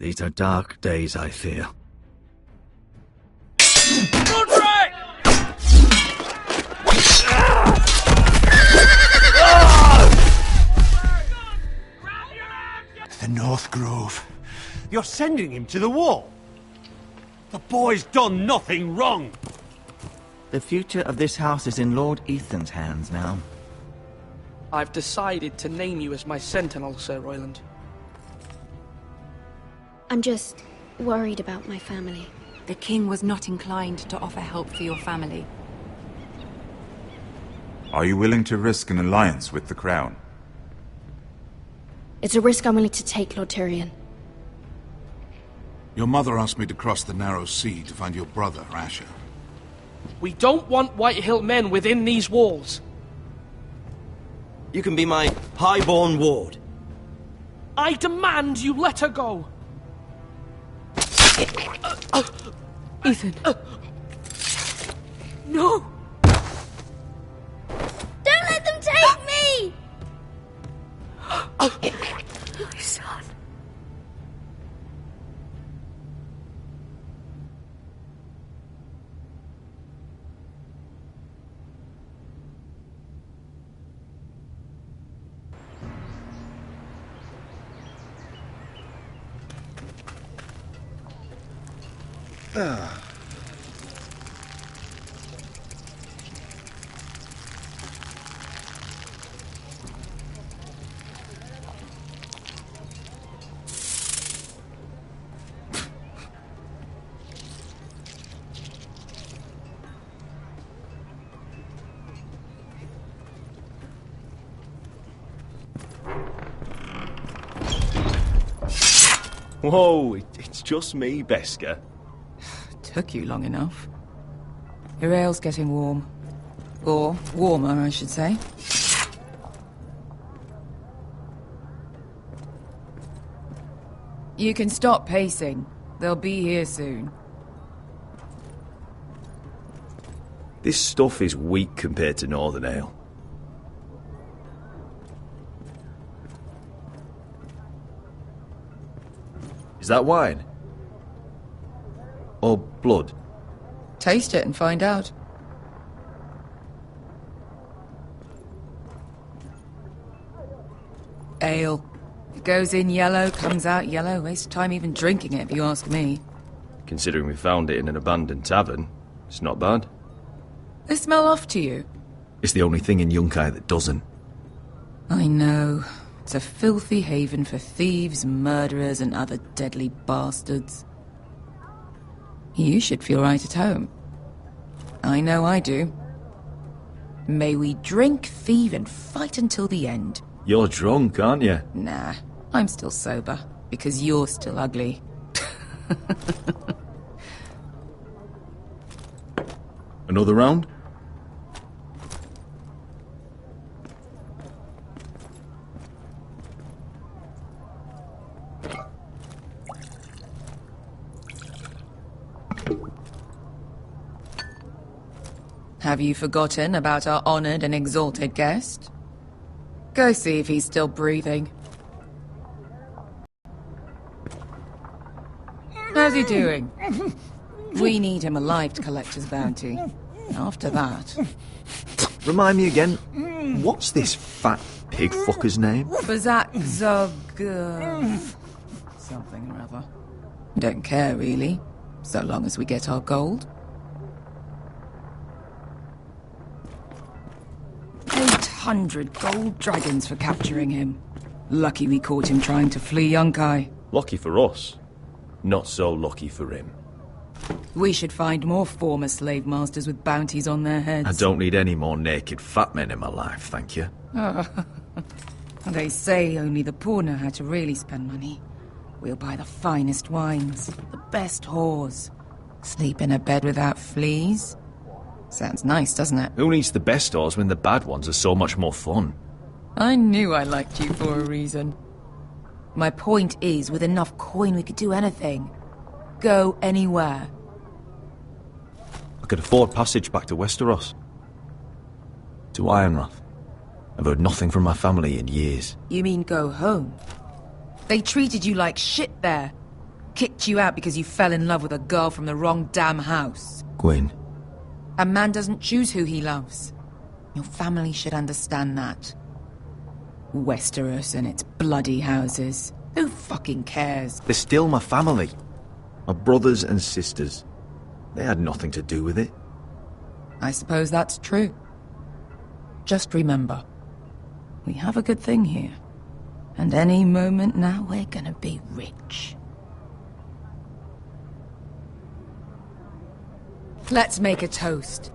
These are dark days, I fear. The North Grove. You're sending him to the wall? The boy's done nothing wrong. The future of this house is in Lord Ethan's hands now. I've decided to name you as my sentinel, Sir Royland. I'm just worried about my family. The king was not inclined to offer help for your family. Are you willing to risk an alliance with the Crown? It's a risk I'm willing to take, Lord Tyrion. Your mother asked me to cross the narrow sea to find your brother, Asher. We don't want Whitehill men within these walls. You can be my highborn ward. I demand you let her go. Ethan. No! Don't let them take me! My son. Whoa, it's just me, Beska. Took you long enough. Your ale's getting warm. Or warmer, I should say. You can stop pacing. They'll be here soon. This stuff is weak compared to Northern Ale. Is that wine? Or blood? Taste it and find out. Ale. It goes in yellow, comes out yellow. Waste of time even drinking it, if you ask me. Considering we found it in an abandoned tavern, it's not bad. They smell off to you? It's the only thing in Yunkai that doesn't. I know. It's a filthy haven for thieves, murderers, and other deadly bastards. You should feel right at home. I know I do. May we drink, thieve, and fight until the end. You're drunk, aren't you? Nah, I'm still sober, because you're still ugly. Another round? Have you forgotten about our honored and exalted guest? Go see if he's still breathing. How's he doing? We need him alive to collect his bounty. After that... Remind me again, what's this fat pig fucker's name? Bazak Zog... something or other. Don't care, really. So long as we get our gold. 800 gold dragons for capturing him. Lucky we caught him trying to flee Yunkai. Lucky for us. Not so lucky for him. We should find more former slave masters with bounties on their heads. I don't need any more naked fat men in my life, thank you. They say only the poor know how to really spend money. We'll buy the finest wines, the best whores. Sleep in a bed without fleas. Sounds nice, doesn't it? Who needs the best stores when the bad ones are so much more fun? I knew I liked you for a reason. My point is, with enough coin we could do anything. Go anywhere. I could afford passage back to Westeros. To Ironrath. I've heard nothing from my family in years. You mean go home? They treated you like shit there. Kicked you out because you fell in love with a girl from the wrong damn house. Gwyn. A man doesn't choose who he loves. Your family should understand that. Westeros and its bloody houses. Who fucking cares? They're still my family. My brothers and sisters. They had nothing to do with it. I suppose that's true. Just remember, we have a good thing here. And any moment now we're gonna be rich. Let's make a toast.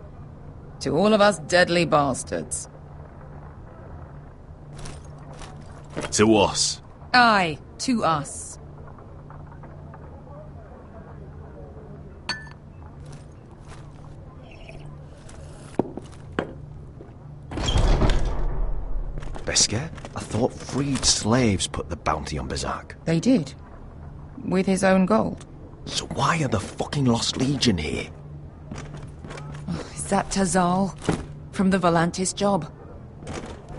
To all of us deadly bastards. To us. Aye, to us. Beskar? I thought freed slaves put the bounty on Berserk. They did. With his own gold. So why are the fucking Lost Legion here? Is that Tazal? From the Volantis job?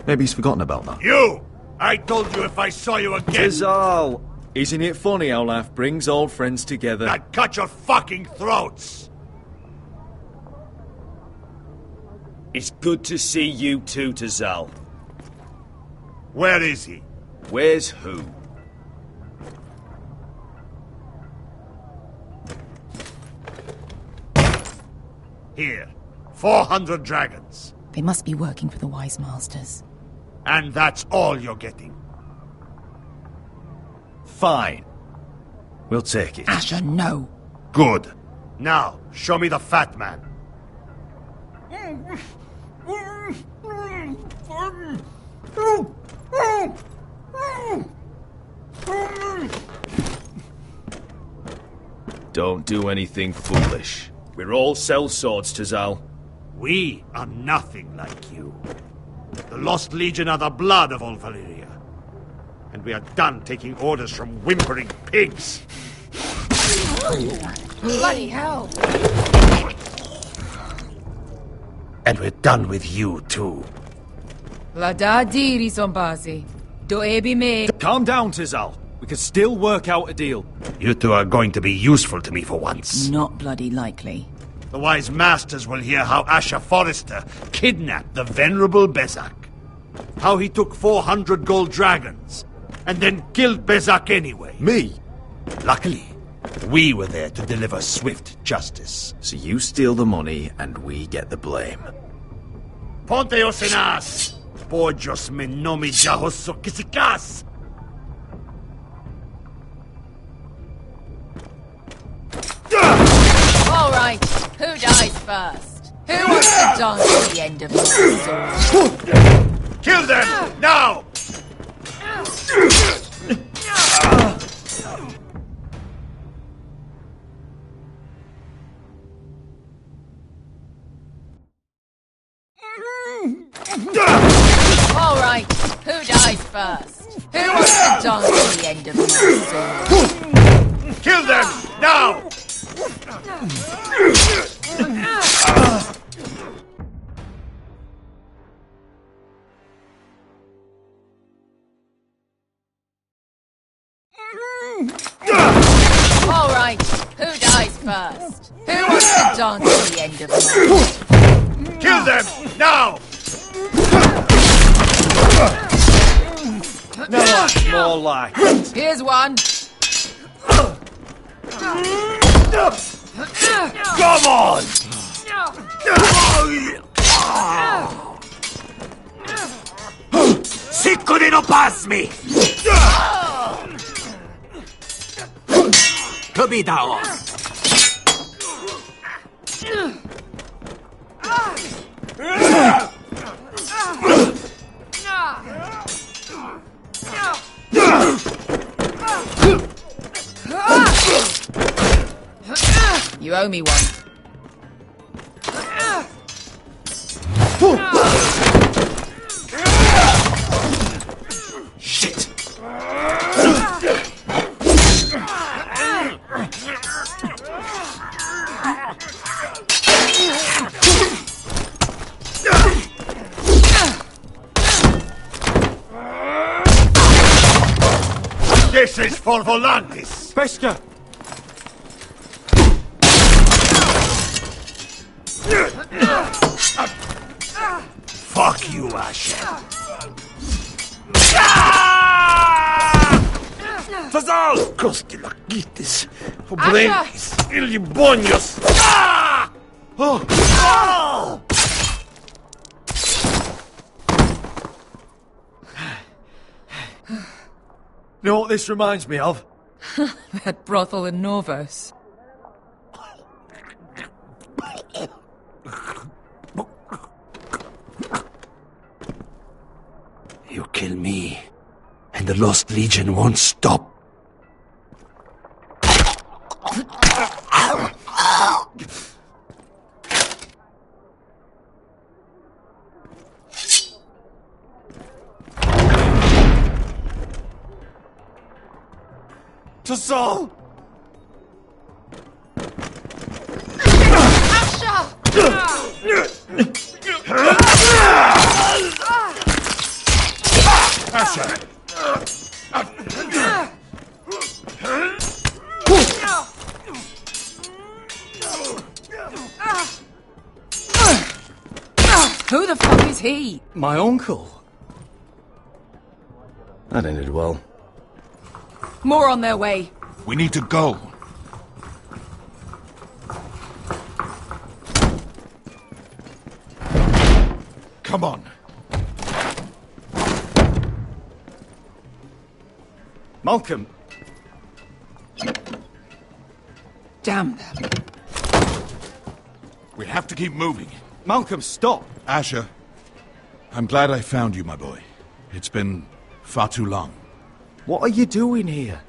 Maybe he's forgotten about that. You! I told you if I saw you again... Tizal! Isn't it funny how life brings old friends together? I'd cut your fucking throats! It's good to see you too, Tazal. Where is he? Where's who? Here. 400 dragons. They must be working for the Wise Masters. And that's all you're getting. Fine. We'll take it. Asher, no. Good. Now, show me the fat man. Don't do anything foolish. We're all sellswords, Tazal. We are nothing like you. The Lost Legion are the blood of all Valyria. And we are done taking orders from whimpering pigs. Bloody hell! And we're done with you, too. La da diri sombazi. Do ebi me. Calm down, Tizal. We can still work out a deal. You two are going to be useful to me for once. Not bloody likely. The Wise Masters will hear how Asher Forrester kidnapped the venerable Bezak. How he took 400 gold dragons, and then killed Bezak anyway. Me? Luckily, we were there to deliver swift justice. So you steal the money, and we get the blame. Ponteos en as! Pojos me nomi jahoso kisikas! All right, who dies first? Who wants to dance to the end of my sword? Kill them, now! All right, who dies first? Who wants to dance to the end of my sword? Kill them, now! All right, who dies first? Who wants to dance to the end of my sword? Kill them, now! No, more like it. Here's one. Come on! Sicko di non pass me! Capitao! You owe me one. Shit! This is for Volantis! Beskar! Asher. Fazal! Costi la gitis. Pobrenis. Ili bonios. Oh! You know what this reminds me of? That brothel in Norvos. You kill me, and the Lost Legion won't stop. To Saul! Asher! Who the fuck is he? My uncle. That ended well. More on their way. We need to go. Come on. Malcolm! Damn them. We have to keep moving. Malcolm, stop! Asher, I'm glad I found you, my boy. It's been far too long. What are you doing here?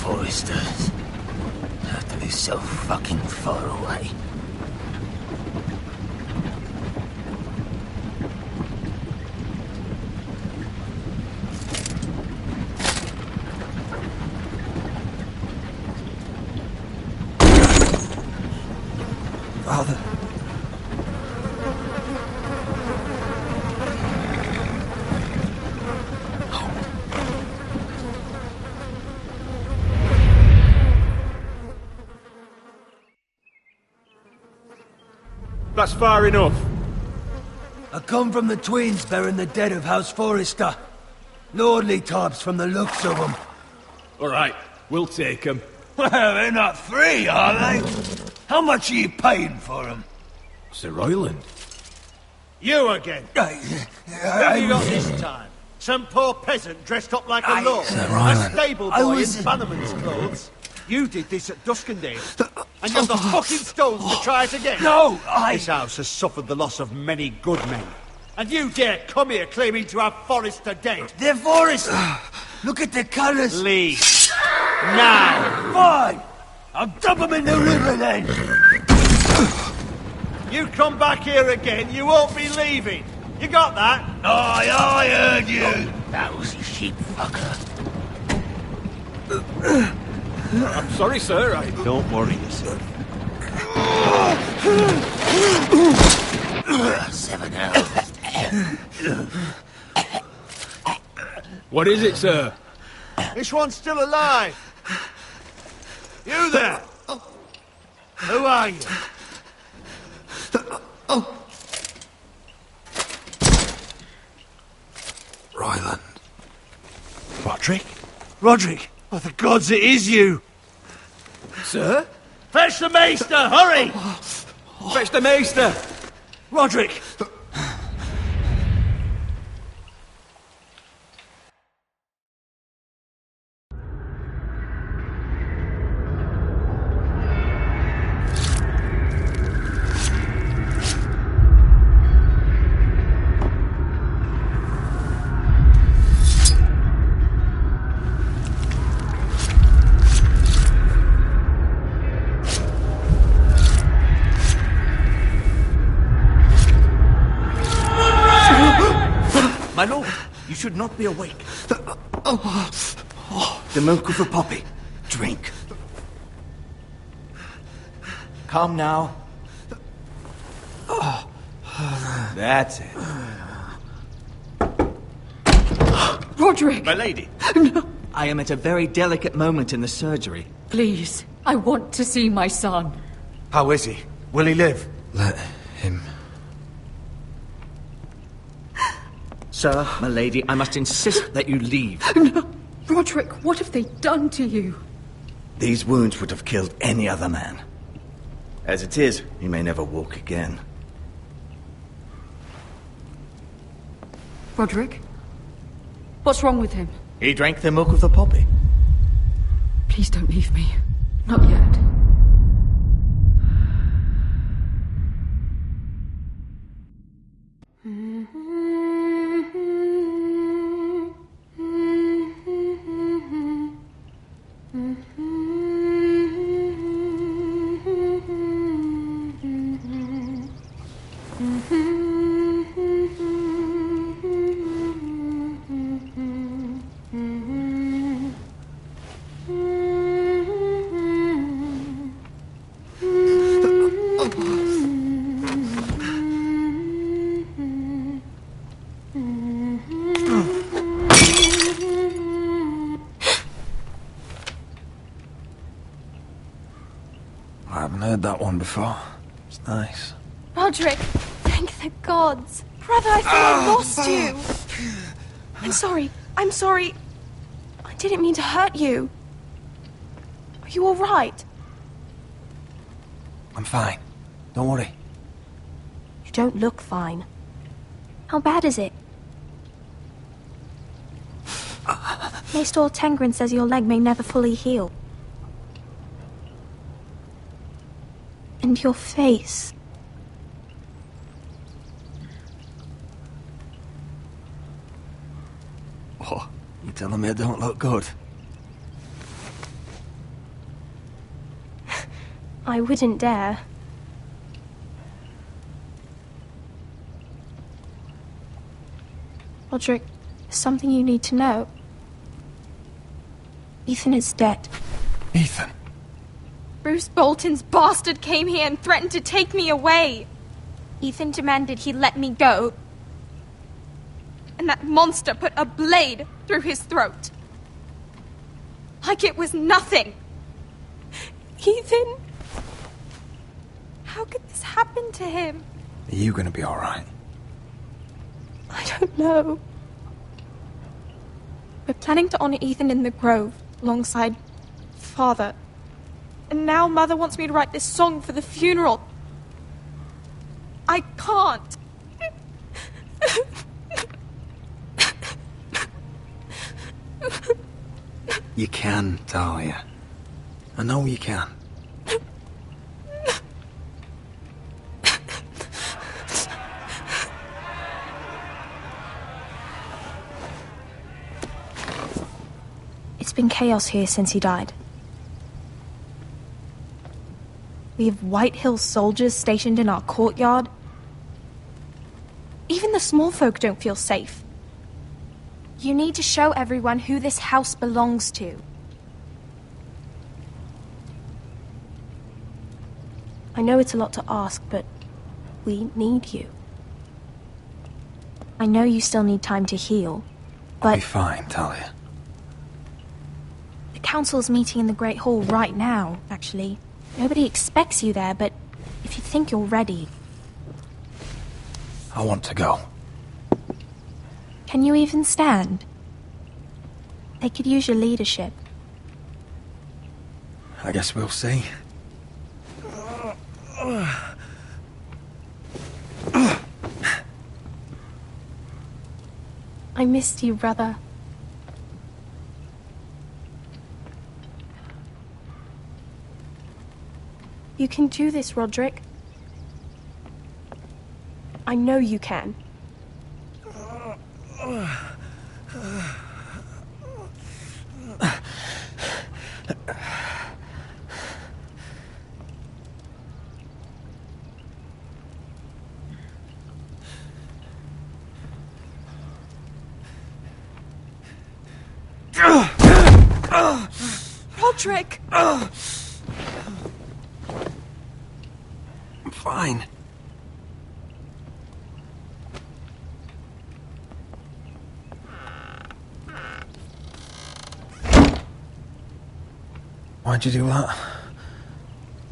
Foresters. Have to be so fucking far away. Father. That's far enough. I come from the twins bearing the dead of House Forrester. Lordly types from the looks of them. All right, we'll take them. Well, they're not free, are they? How much are you paying for them? Sir Royland. You again. Who have you got this time? Some poor peasant dressed up like a lord? A stable boy in Bannerman's clothes? You did this at Duskendale, and you're the fucking stones to try it again? No, This house has suffered the loss of many good men. And you dare come here claiming to have Forrester dead? They're Forrester! Look at the colours! Leave. Now! Fine! I'll dump them in the river then! You come back here again, you won't be leaving. You got that? Aye, I heard you! Lousy sheep fucker. I'm sorry, sir. Don't worry yourself. 7 hours. What is it, sir? This one's still alive. You there? Who are you? Royland. Roderick? Roderick! Oh, the gods, it is you! Sir? Fetch the maester, hurry! Fetch the maester! Roderick! My lord, you should not be awake. The milk of the poppy. Drink. Calm now. That's it. Roderick! My lady. I am at a very delicate moment in the surgery. Please, I want to see my son. How is he? Will he live? Let him. Sir, my lady, I must insist that you leave. No! Roderick, what have they done to you? These wounds would have killed any other man. As it is, he may never walk again. Roderick? What's wrong with him? He drank the milk of the poppy. Please don't leave me. Not yet. I haven't heard that one before. It's nice. Roderick, thank the gods. Brother, I thought I lost you. I'm sorry. I didn't mean to hurt you. Are you all right? I'm fine. Don't worry. You don't look fine. How bad is it? Maester Tengrin says your leg may never fully heal. And your face. Oh, you telling me I don't look good? I wouldn't dare. Roderick, there's something you need to know. Ethan is dead. Ethan? Bruce Bolton's bastard came here and threatened to take me away. Ethan demanded he let me go. And that monster put a blade through his throat. Like it was nothing. Ethan? How could this happen to him? Are you gonna be alright? I don't know. We're planning to honor Ethan in the grove, alongside Father. And now Mother wants me to write this song for the funeral. I can't. You can, Talia. I know you can. It's been chaos here since he died. We have White Hill soldiers stationed in our courtyard. Even the small folk don't feel safe. You need to show everyone who this house belongs to. I know it's a lot to ask, but we need you. I know you still need time to heal, but... I'll be fine, Talia. The council's meeting in the Great Hall right now, actually. Nobody expects you there, but if you think you're ready... I want to go. Can you even stand? They could use your leadership. I guess we'll see. I missed you, brother. You can do this, Roderick. I know you can. Roderick! I'm fine. Why'd you do that?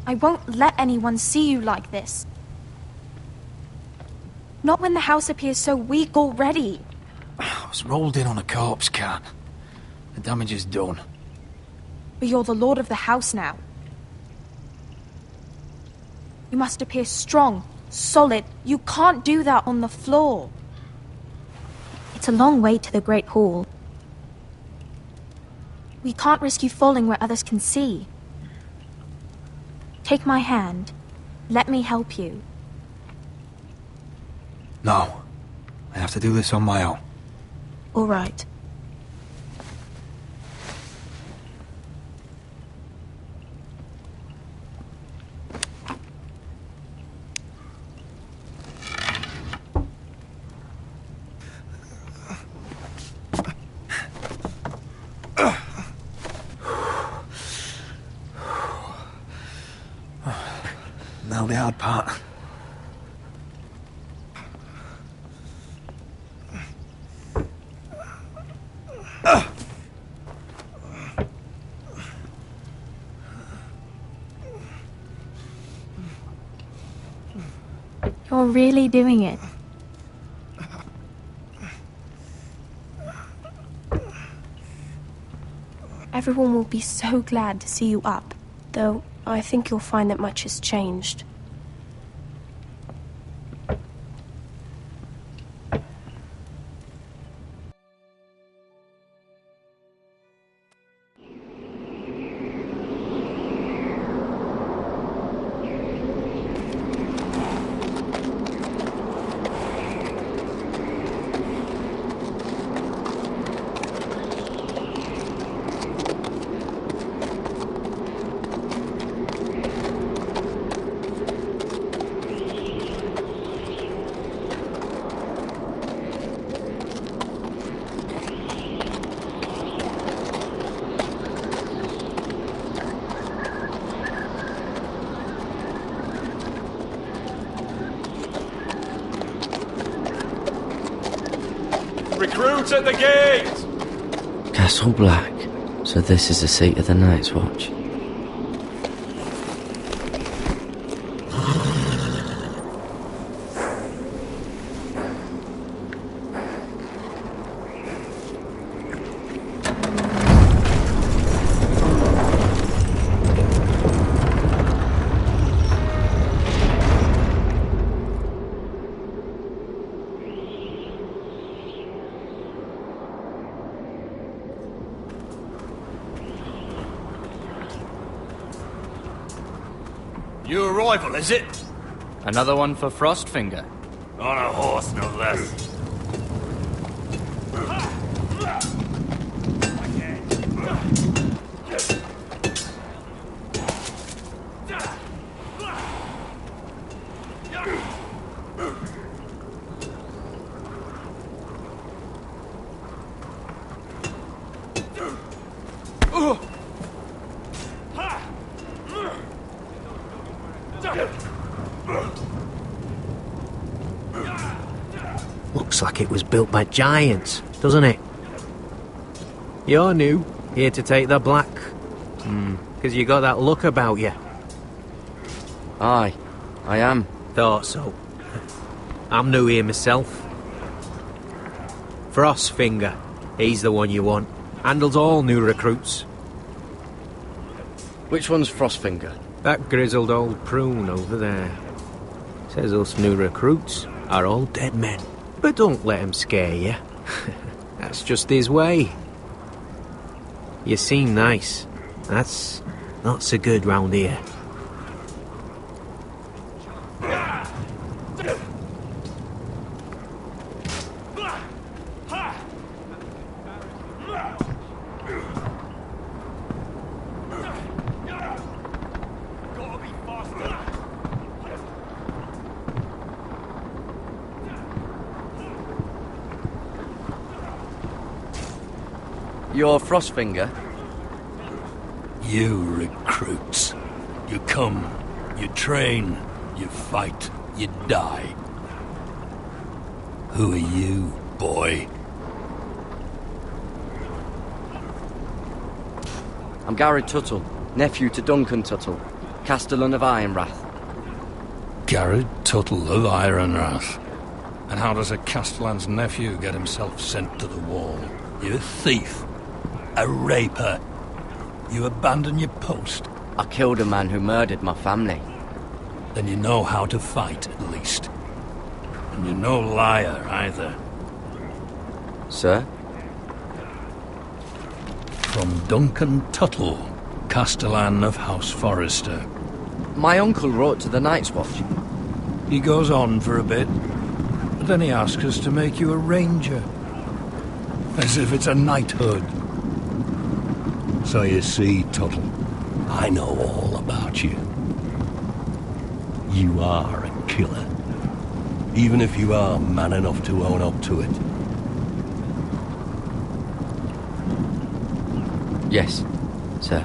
I won't let anyone see you like this. Not when the house appears so weak already. I was rolled in on a corpse cart. The damage is done. But you're the lord of the house now. You must appear strong, solid. You can't do that on the floor. It's a long way to the Great Hall. We can't risk you falling where others can see. Take my hand. Let me help you. No. I have to do this on my own. All right. Now the hard part. You're really doing it. Everyone will be so glad to see you up. Though, I think you'll find that much has changed. Recruits at the gate! Castle Black. So this is the seat of the Night's Watch. New arrival, is it? Another one for Frostfinger. On a horse, no less. Looks like it was built by giants, doesn't it? You're new, here to take the black. Because you got that look about you. Aye, I am. Thought so. I'm new here myself. Frostfinger, he's the one you want. Handles all new recruits. Which one's Frostfinger? That grizzled old prune over there. Says us new recruits are all dead men. But don't let him scare you. That's just his way. You seem nice. That's not so good round here. You're Frostfinger? You recruits. You come, you train, you fight, you die. Who are you, boy? I'm Gary Tuttle, nephew to Duncan Tuttle, Castellan of Ironrath. Garrett Tuttle of Ironrath. And how does a Castellan's nephew get himself sent to the wall? You a thief. A raper. You abandon your post. I killed a man who murdered my family. Then you know how to fight, at least. And you're no liar, either. Sir? From Duncan Tuttle, Castellan of House Forrester. My uncle wrote to the Night's Watch. He goes on for a bit, but then he asks us to make you a ranger. As if it's a knighthood. So you see, Tuttle, I know all about you. You are a killer. Even if you are man enough to own up to it. Yes, sir.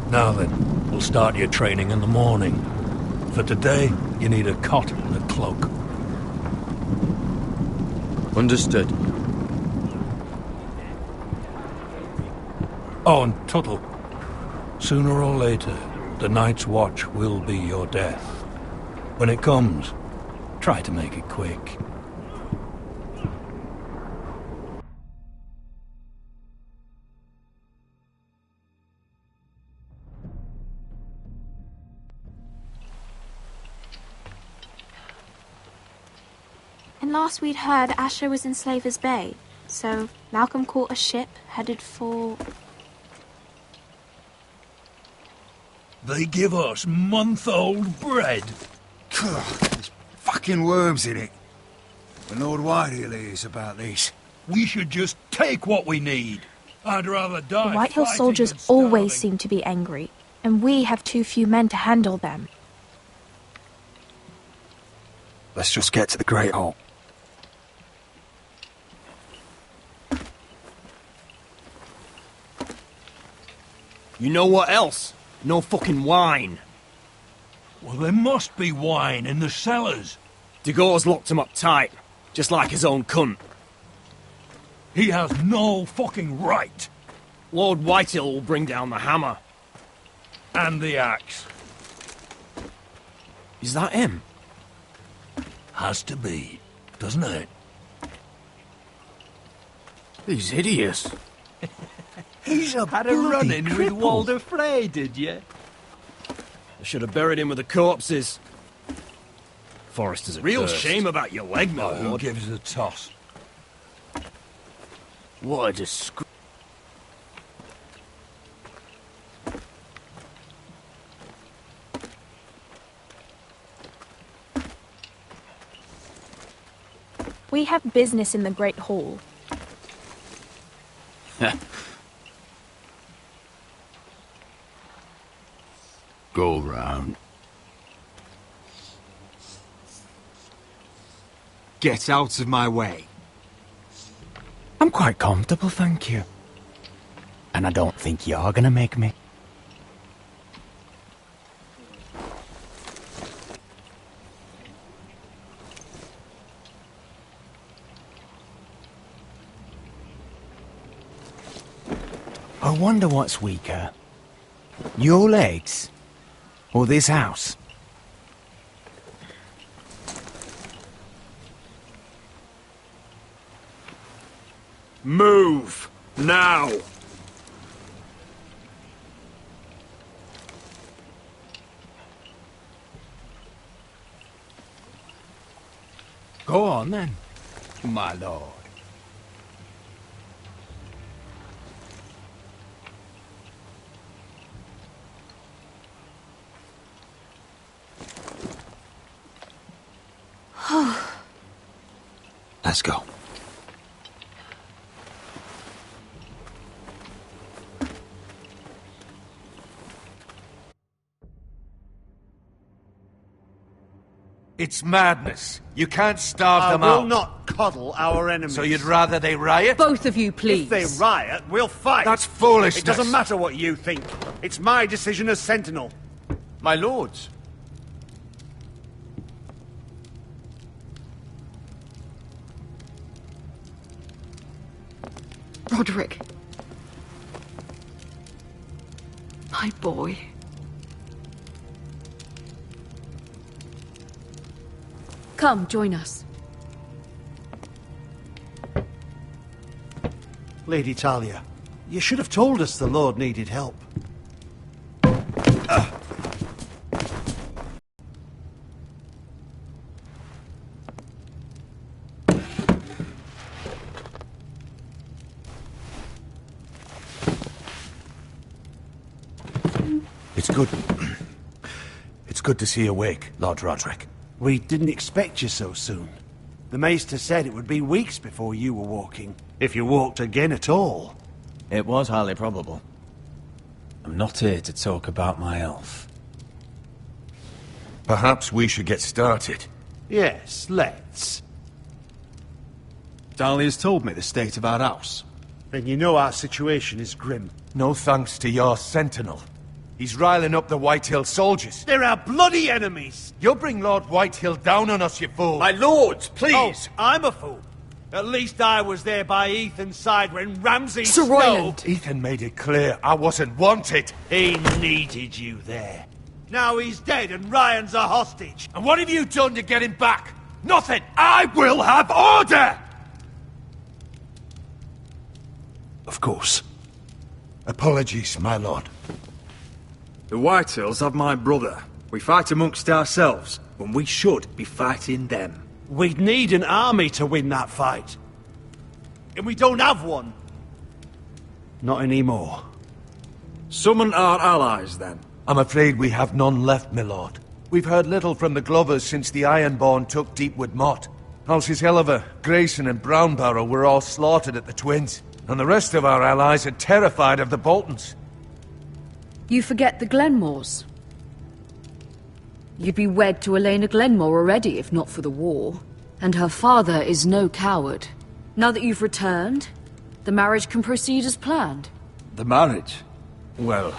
Now then, we'll start your training in the morning. For today, you need a cot and a cloak. Understood. Oh, and Tuttle, sooner or later, the Night's Watch will be your death. When it comes, try to make it quick. And last we'd heard, Asher was in Slaver's Bay. So Malcolm caught a ship headed for... They give us month-old bread. There's fucking worms in it. And Lord Whitehill hears about these. We should just take what we need. I'd rather die. The Whitehill fighting soldiers than starving. always seem to be angry, and we have too few men to handle them. Let's just get to the Great Hall. You know what else? No fucking wine. Well, there must be wine in the cellars. De Gore's locked him up tight, just like his own cunt. He has no fucking right. Lord Whitehill will bring down the hammer. And the axe. Is that him? Has to be, doesn't it? He's hideous. He's a Had a run-in with Walder Frey, did you? I should have buried him with the corpses. Forrester's a Real curse. shame about your leg, my Who lord. gives a toss? What a disgrace. have business in the Great Hall. Go round. Get out of my way. I'm quite comfortable, thank you. And I don't think you're gonna make me. I wonder what's weaker. Your legs? Or this house? Move! Now! Go on then, my lord. Let's go. It's madness. You can't starve them I will out. not coddle our enemies. So you'd rather they riot? Both of you, please. If they riot, we'll fight. That's foolishness. It doesn't matter what you think. It's my decision as Sentinel. My lords. Roderick. My boy. Come, join us. Lady Talia, you should have told us the Lord needed help. It's good. It's good to see you awake, Lord Roderick. We didn't expect you so soon. The Maester said it would be weeks before you were walking, if you walked again at all. It was highly probable. I'm not here to talk about my elf. Perhaps we should get started. Yes, let's. Dahlia's told me the state of our house. Then you know our situation is grim. No thanks to your sentinel. He's riling up the Whitehill soldiers. They're our bloody enemies! You'll bring Lord Whitehill down on us, you fool! My lords, please! Oh, I'm a fool. At least I was there by Ethan's side when Ramsay Sir Snow... Royland! Ethan made it clear I wasn't wanted. He needed you there. Now he's dead and Ryan's a hostage. And what have you done to get him back? Nothing! I will have order! Of course. Apologies, my lord. The Whitehills have my brother. We fight amongst ourselves, when we should be fighting them. We'd need an army to win that fight. And we don't have one. Not anymore. Summon our allies, then. I'm afraid we have none left, my lord. We've heard little from the Glovers since the Ironborn took Deepwood Motte. Halsey's Helliver, Grayson and Brownbarrow were all slaughtered at the Twins, and the rest of our allies are terrified of the Boltons. You forget the Glenmores. You'd be wed to Elena Glenmore already, if not for the war. And her father is no coward. Now that you've returned, the marriage can proceed as planned. The marriage? Well,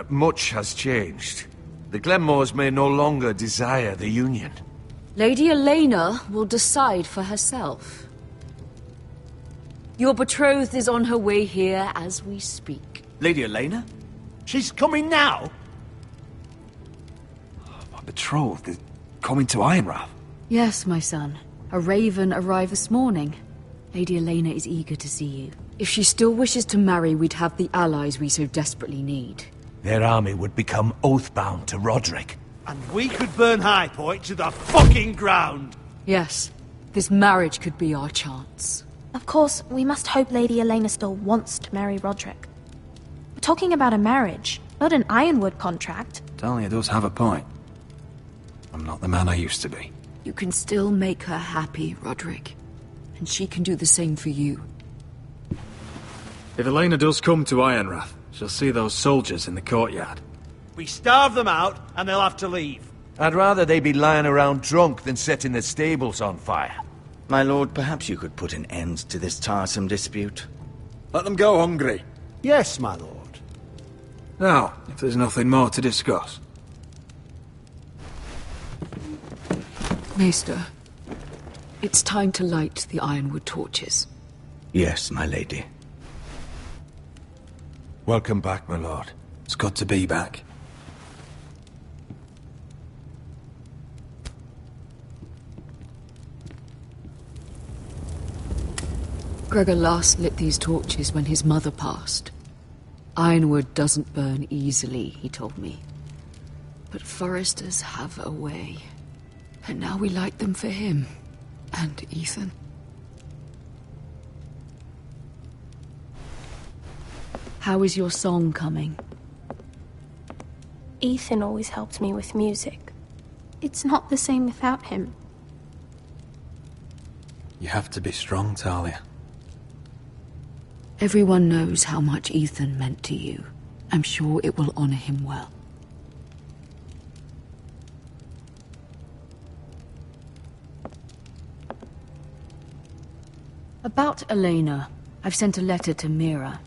much has changed. The Glenmores may no longer desire the union. Lady Elena will decide for herself. Your betrothed is on her way here as we speak. Lady Elena? She's coming now? My betrothed is coming to Ironrath. Yes, my son. A raven arrived this morning. Lady Elena is eager to see you. If she still wishes to marry, we'd have the allies we so desperately need. Their army would become oath-bound to Roderick. And we could burn High Point to the fucking ground! Yes. This marriage could be our chance. Of course, we must hope Lady Elena still wants to marry Roderick. We're talking about a marriage, not an Ironwood contract. Dahlia does have a point. I'm not the man I used to be. You can still make her happy, Roderick. and she can do the same for you. If Elena does come to Ironrath, she'll see those soldiers in the courtyard. We starve them out, and they'll have to leave. I'd rather they be lying around drunk than setting the stables on fire. My lord, perhaps you could put an end to this tiresome dispute. Let them go hungry. Yes, my lord. Now, if there's nothing more to discuss. Maester, it's time to light the ironwood torches. Yes, my lady. Welcome back, my lord. It's good to be back. Gregor last lit these torches when his mother passed. Ironwood doesn't burn easily, he told me. But foresters have a way. And now we light them for him. And Ethan. How is your song coming? Ethan always helped me with music. It's not the same without him. You have to be strong, Talia. Everyone knows how much Ethan meant to you. I'm sure it will honor him well. About Elena, I've sent a letter to Mira.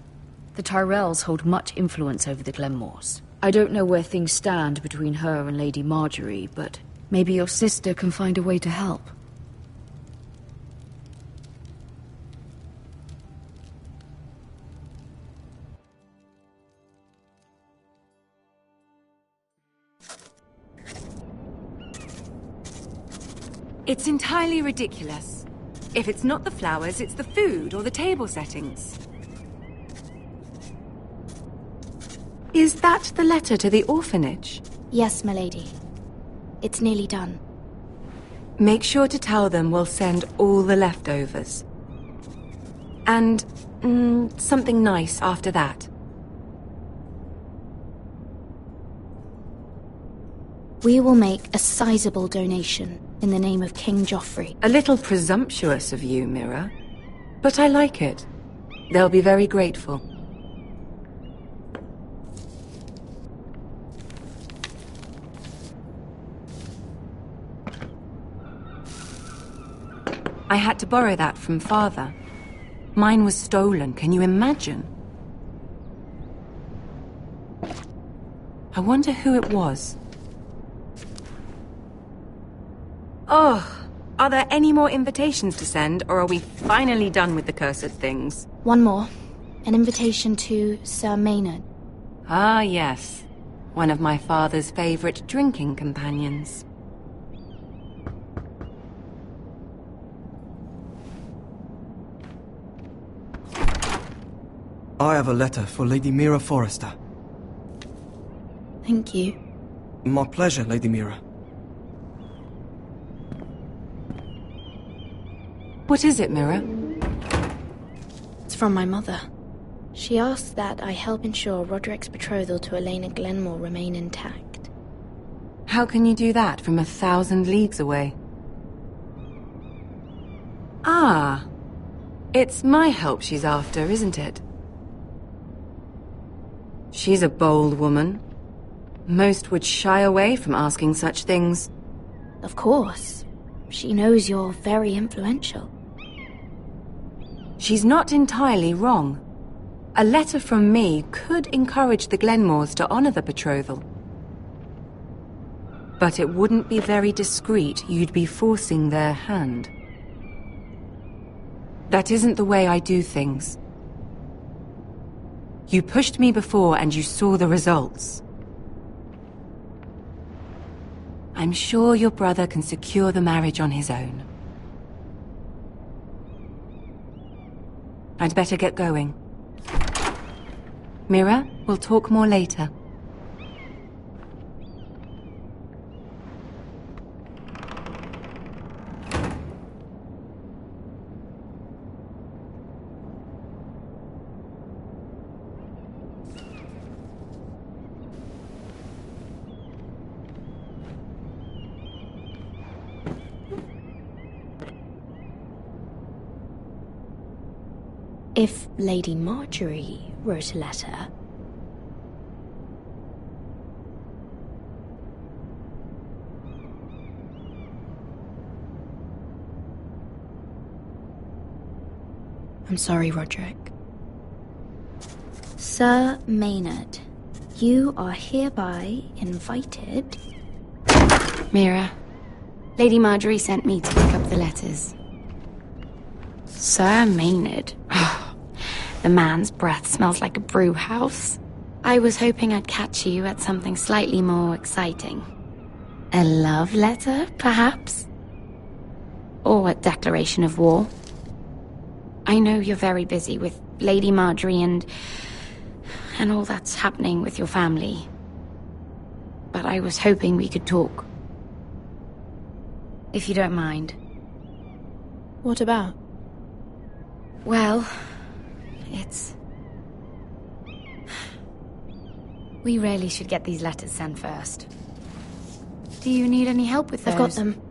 The Tyrells hold much influence over the Glenmores. I don't know where things stand between her and Lady Marjorie, but maybe your sister can find a way to help. It's entirely ridiculous. If it's not the flowers, it's the food or the table settings. Is that the letter to the orphanage? Yes, my lady. It's nearly done. Make sure to tell them we'll send all the leftovers. And something nice after that. We will make a sizable donation in the name of King Joffrey. A little presumptuous of you, Mira. But I like it. They'll be very grateful. I had to borrow that from Father. Mine was stolen, can you imagine? I wonder who it was. Oh, are there any more invitations to send, or are we finally done with the cursed things? One more. An invitation to Sir Maynard. Ah, yes. One of my father's favorite drinking companions. I have a letter for Lady Mira Forrester. Thank you. My pleasure, Lady Mira. What is it, Mira? It's from my mother. She asks that I help ensure Roderick's betrothal to Elena Glenmore remain intact. How can you do that from 1,000 leagues away? Ah, it's my help she's after, isn't it? She's a bold woman. Most would shy away from asking such things. Of course. She knows you're very influential. She's not entirely wrong. A letter from me could encourage the Glenmores to honor the betrothal. But it wouldn't be very discreet. You'd be forcing their hand. That isn't the way I do things. You pushed me before and you saw the results. I'm sure your brother can secure the marriage on his own. I'd better get going. Mira, we'll talk more later. If Lady Marjorie wrote a letter... I'm sorry, Roderick. Sir Maynard, you are hereby invited... Mira, Lady Marjorie sent me to pick up the letters. Sir Maynard? The man's breath smells like a brew house. I was hoping I'd catch you at something slightly more exciting. A love letter, perhaps? Or a declaration of war? I know you're very busy with Lady Marjorie and all that's happening with your family. But I was hoping we could talk. If you don't mind. What about? Well, it's... We really should get these letters sent first. Do you need any help with those? I've got them.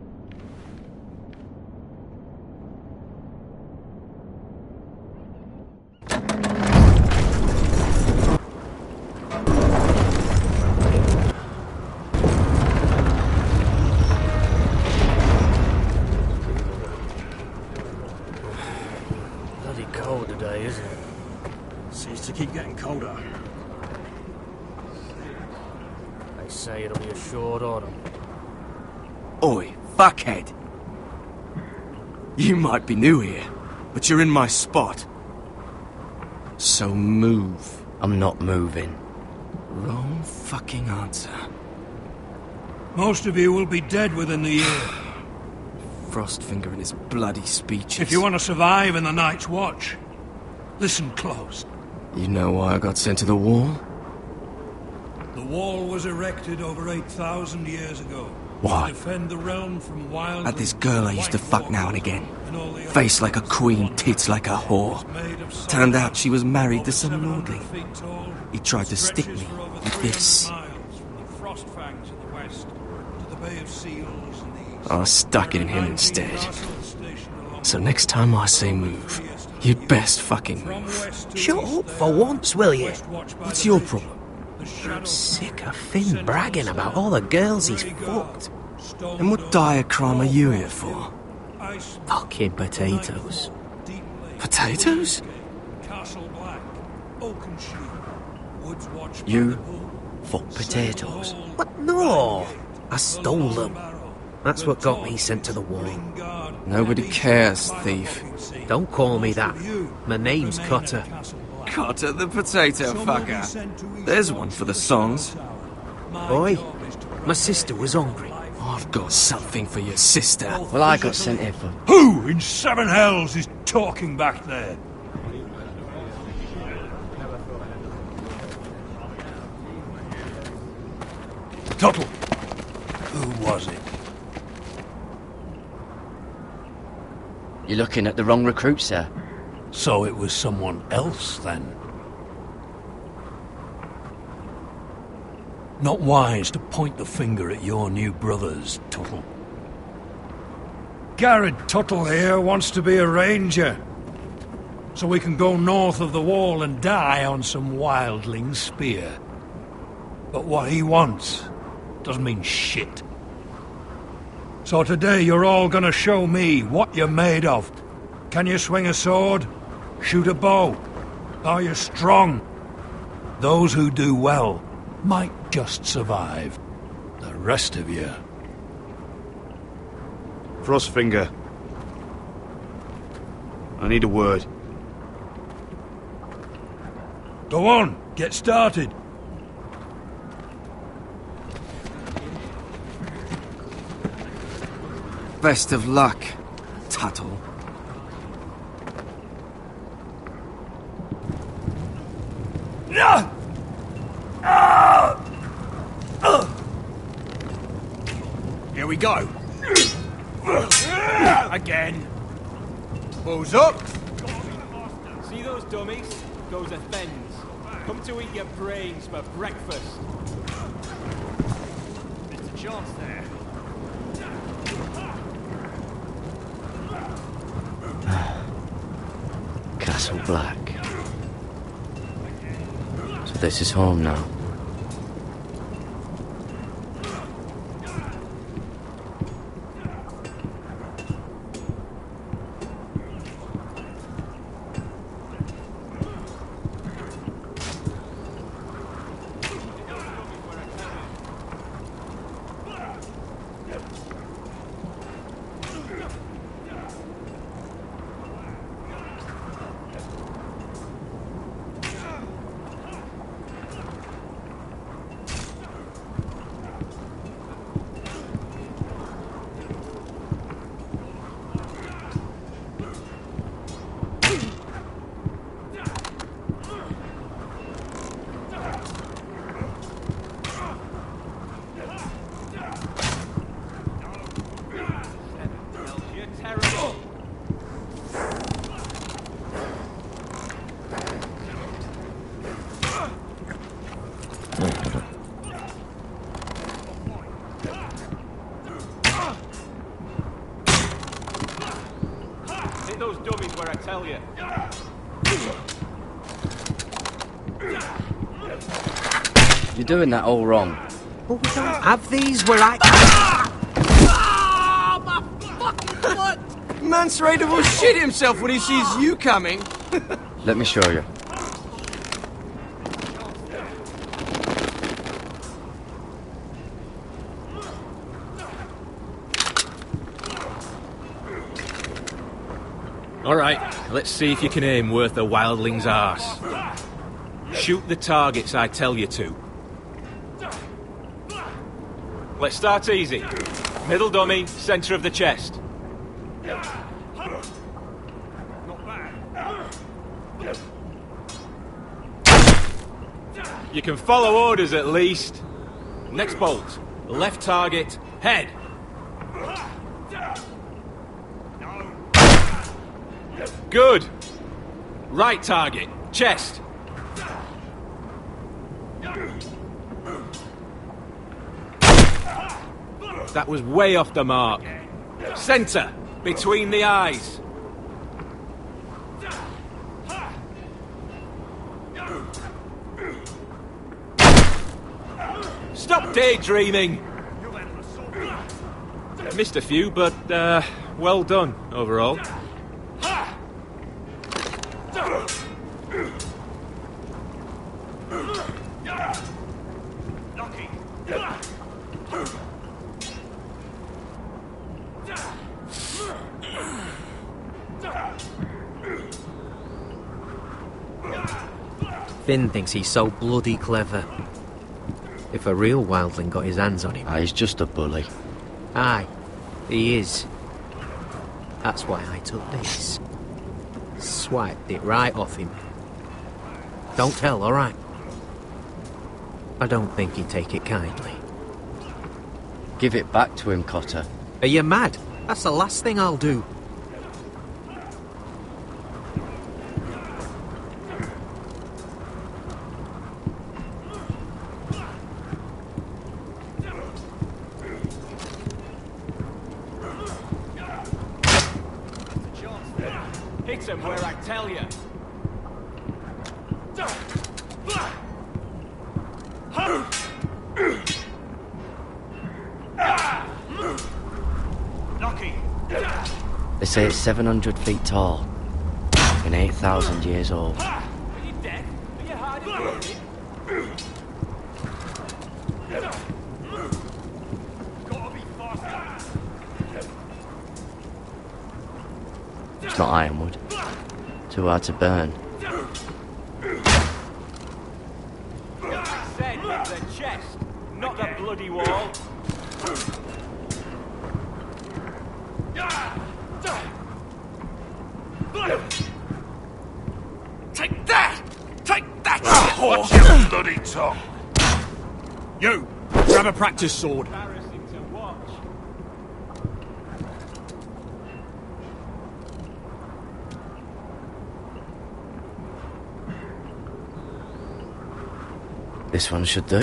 Keep getting colder. They say it'll be a short autumn. Oi, fuckhead. You might be new here, but you're in my spot. So move. I'm not moving. Wrong fucking answer. Most of you will be dead within the year. Frostfinger and his bloody speeches. If you want to survive in the Night's Watch, listen close. You know why I got sent to the wall? The wall was erected over 8,000 years ago. Why? To defend the realm from wild... Had this girl I used to fuck now and again. Face like a queen, tits like a whore. Turned out she was married to some lordling. He tried to stick me with this. I stuck it in him instead. So next time I say move, you'd best fucking move. Shut up for once, will you? What's your problem? I'm sick of Finn bragging about all the girls he's fucked. And what dire crime are you here for? Fucking potatoes. Potatoes? You fuck potatoes? What? No! I stole them. That's what got me sent to the wall. Nobody cares, thief. Don't call me that. My name's Cutter. Cutter the potato fucker. There's one for the songs. Boy, my sister was hungry. I've got something for your sister. Well, I got sent here for... Who in seven hells is talking back there? Tuttle. Who was it? You're looking at the wrong recruit, sir. So it was someone else, then? Not wise to point the finger at your new brothers, Tuttle. Garrett Tuttle here wants to be a ranger. So we can go north of the wall and die on some wildling's spear. But what he wants doesn't mean shit. So today you're all gonna show me what you're made of. Can you swing a sword? Shoot a bow? Are you strong? Those who do well might just survive. The rest of you... Frostfinger. I need a word. Go on, get started. Best of luck, Tuttle. Here we go. Again. Balls up. See those dummies? Those are thens. Come to eat your brains for breakfast. It's a chance there. Castle Black. So this is home now. Hit those dummies where I tell you. You're doing that all wrong. Well, we don't have these where I... Oh, my fucking foot! Man's ready to shit himself when he sees you coming. Let me show you. Alright, let's see if you can aim worth a wildling's arse. Shoot the targets I tell you to. Let's start easy. Middle dummy, centre of the chest. You can follow orders at least. Next bolt. Left target, head. Good. Right target, chest. That was way off the mark. Centre, between the eyes. Stop daydreaming! Missed a few, but, well done, overall. Finn thinks he's so bloody clever. If a real wildling got his hands on him... He's just a bully. Aye, he is. That's why I took this. Swiped it right off him. Don't tell, alright? I don't think he'd take it kindly. Give it back to him, Cotter. Are you mad? That's the last thing I'll do. Hit him where I tell you. They say it's 700 feet tall and 8,000 years old. Are you deaf? Are you hard of hearing? Gotta be faster. It's not ironwood. Too hard to burn. I said the chest, not the bloody wall. Take that! Take that! Watch your bloody tongue! You! Grab a practice sword. Embarrassing to watch. This one should do.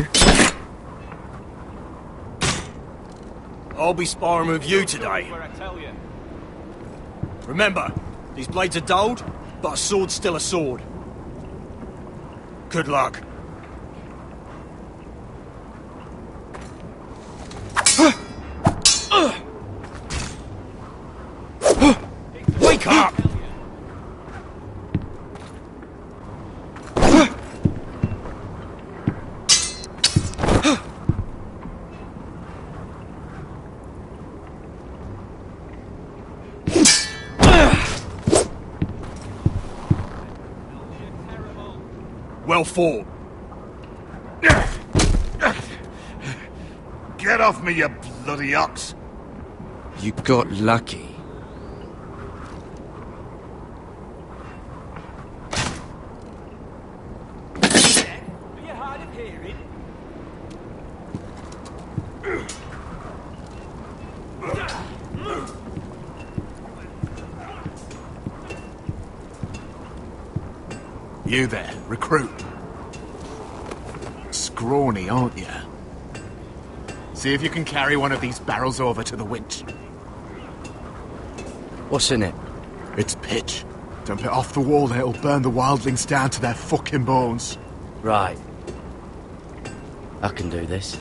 I'll be sparring with you today. Where I tell you. Remember, these blades are dulled, But a sword's still a sword. Good luck. Wake up! Well fought. Get off me, you bloody ox! You got lucky. Are you hard of hearing? You there, recruit. Scrawny, aren't you? See if you can carry one of these barrels over to the winch. What's in it? It's pitch. Dump it off the wall there, it'll burn the wildlings down to their fucking bones. Right. I can do this.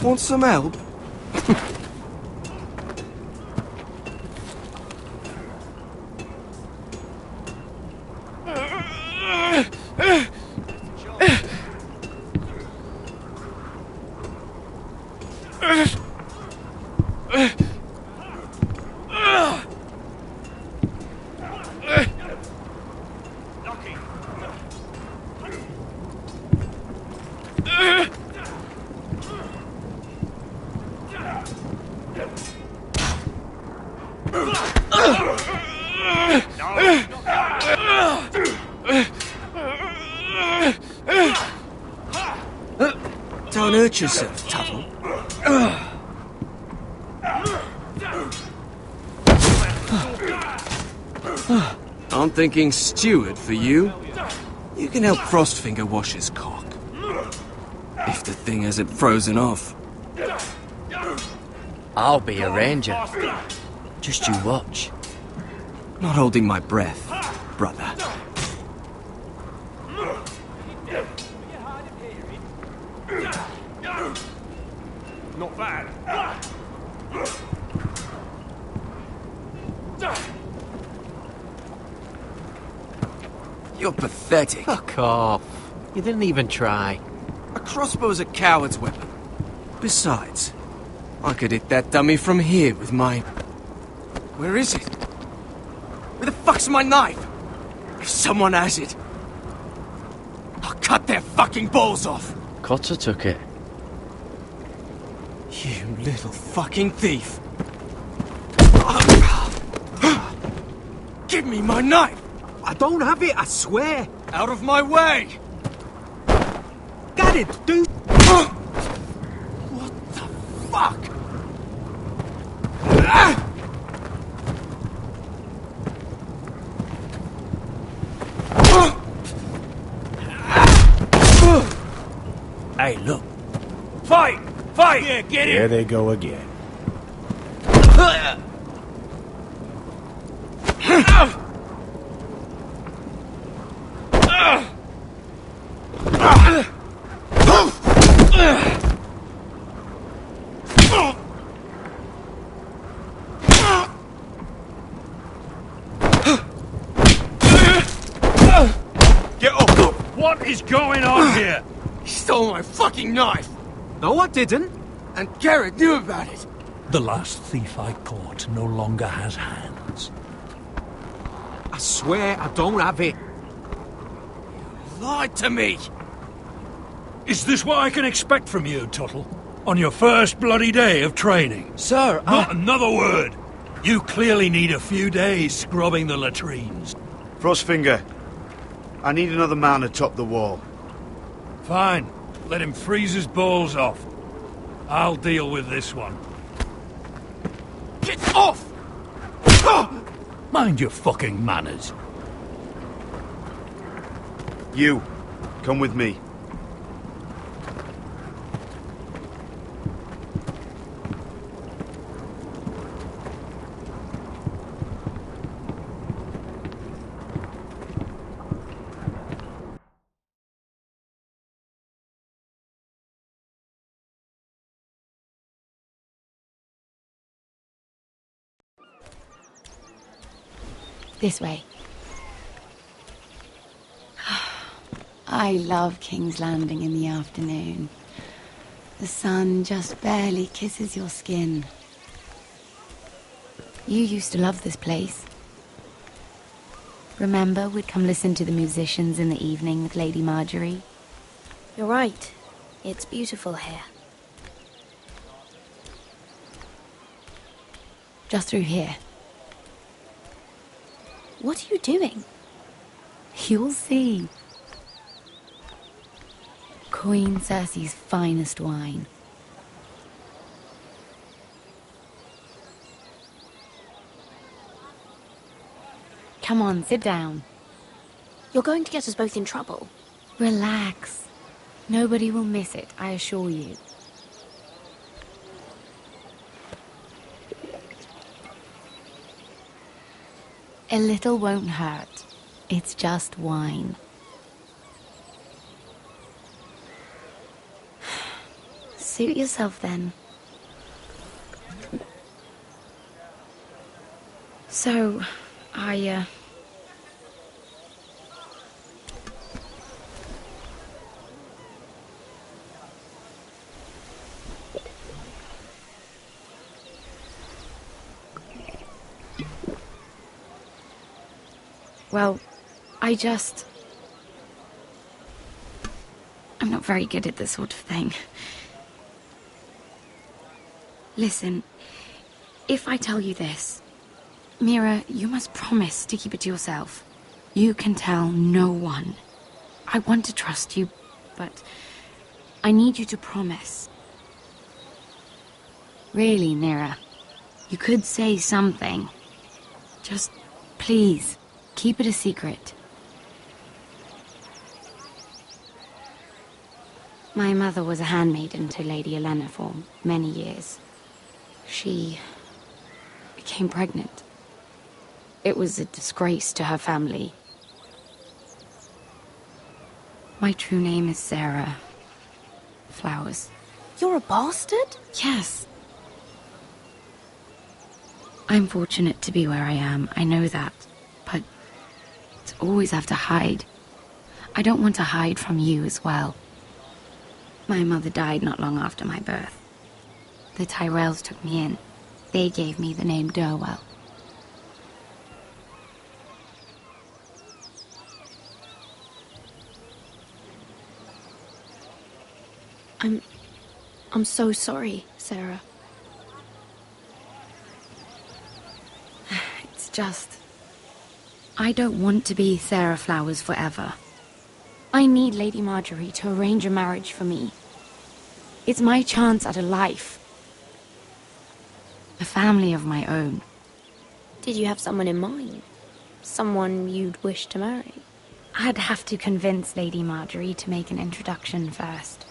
Want some help? Don't hurt yourself, Tuttle. I'm thinking steward for you. You can help Frostfinger wash his cock. If the thing hasn't frozen off. I'll be a ranger. Just you watch. Not holding my breath, brother. Not bad. You're pathetic. Fuck off. You didn't even try. A crossbow's a coward's weapon. Besides, I could hit that dummy from here with my... Where is it? Where the fuck's my knife? If someone has it, I'll cut their fucking balls off. Cotter took it. You little fucking thief. Give me my knife! I don't have it, I swear. Out of my way! Got it, dude. What the fuck? Hey, look. Fight! Fight! Yeah, get There it! they go again. Get up! What is going on here? He stole my fucking knife! No, I didn't. And Garrett knew about it. The last thief I caught no longer has hands. I swear I don't have it. Lied to me! Is this what I can expect from you, Tuttle? On your first bloody day of training? Sir, Not another word! You clearly need a few days scrubbing the latrines. Frostfinger, I need another man atop the wall. Fine. Let him freeze his balls off. I'll deal with this one. Get off! Mind your fucking manners. You, come with me. This way. I love King's Landing in the afternoon. The sun just barely kisses your skin. You used to love this place. Remember, we'd come listen to the musicians in the evening with Lady Marjorie? You're right. It's beautiful here. Just through here. What are you doing? You'll see. Queen Cersei's finest wine. Come on, sit down. You're going to get us both in trouble. Relax. Nobody will miss it, I assure you. A little won't hurt. It's just wine. Suit yourself then. So, Well, I'm not very good at this sort of thing. Listen, if I tell you this, Mira, you must promise to keep it to yourself. You can tell no one. I want to trust you, but I need you to promise. Really, Mira, you could say something. Just, please. Keep it a secret. My mother was a handmaiden to Lady Olenna for many years. She became pregnant. It was a disgrace to her family. My true name is Sarah Flowers. You're a bastard? Yes. I'm fortunate to be where I am, I know that. But to always have to hide. I don't want to hide from you as well. My mother died not long after my birth. The Tyrells took me in. They gave me the name Durwell. I'm so sorry, Sarah. It's just... I don't want to be Sarah Flowers forever. I need Lady Marjorie to arrange a marriage for me. It's my chance at a life. A family of my own. Did you have someone in mind? Someone you'd wish to marry? I'd have to convince Lady Marjorie to make an introduction first.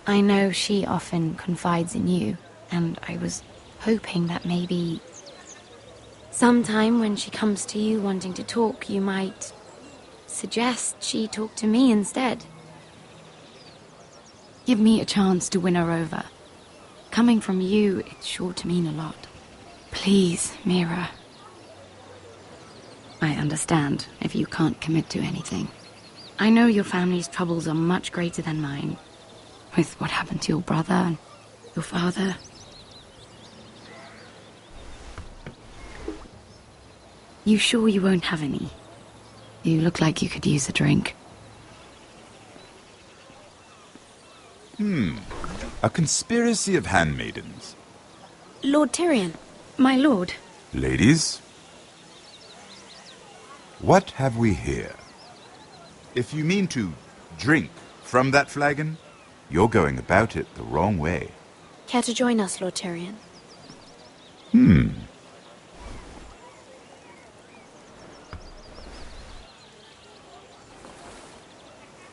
I know she often confides in you, and I was hoping that maybe... sometime when she comes to you wanting to talk, you might suggest she talk to me instead. Give me a chance to win her over. Coming from you, it's sure to mean a lot. Please, Mira. I understand if you can't commit to anything. I know your family's troubles are much greater than mine. With what happened to your brother and your father. You sure you won't have any? You look like you could use a drink. A conspiracy of handmaidens. Lord Tyrion, my lord. Ladies, what have we here? If you mean to drink from that flagon, you're going about it the wrong way. Care to join us, Lord Tyrion?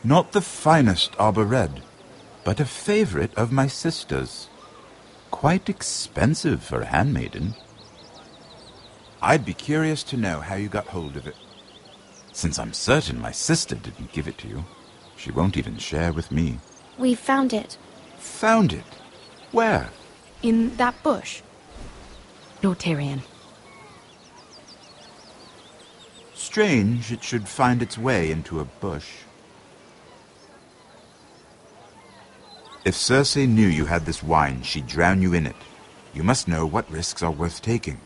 Not the finest arbor red, but a favorite of my sister's. Quite expensive for a handmaiden. I'd be curious to know how you got hold of it. Since I'm certain my sister didn't give it to you, she won't even share with me. We found it. Found it? Where? In that bush. Lord Tyrion. Strange it should find its way into a bush. If Cersei knew you had this wine, she'd drown you in it. You must know what risks are worth taking,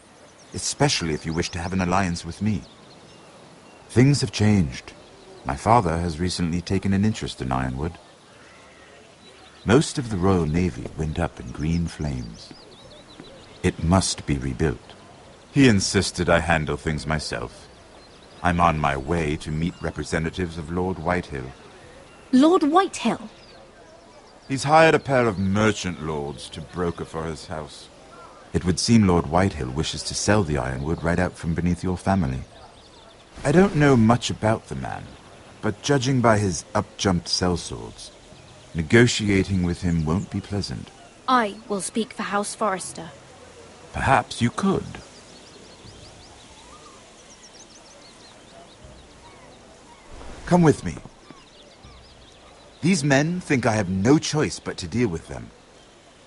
especially if you wish to have an alliance with me. Things have changed. My father has recently taken an interest in Ironwood. Most of the Royal Navy went up in green flames. It must be rebuilt. He insisted I handle things myself. I'm on my way to meet representatives of Lord Whitehill. Lord Whitehill? He's hired a pair of merchant lords to broker for his house. It would seem Lord Whitehill wishes to sell the ironwood right out from beneath your family. I don't know much about the man, but judging by his up-jumped sellswords, negotiating with him won't be pleasant. I will speak for House Forrester. Perhaps you could. Come with me. These men think I have no choice but to deal with them.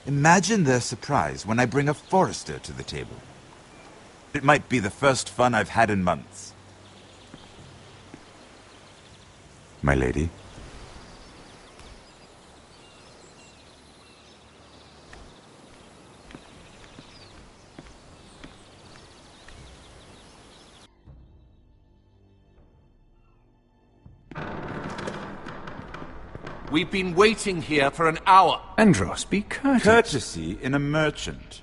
Imagine their surprise when I bring a Forrester to the table. It might be the first fun I've had in months. My lady. We've been waiting here for an hour. Andros, be courteous. Courtesy in a merchant.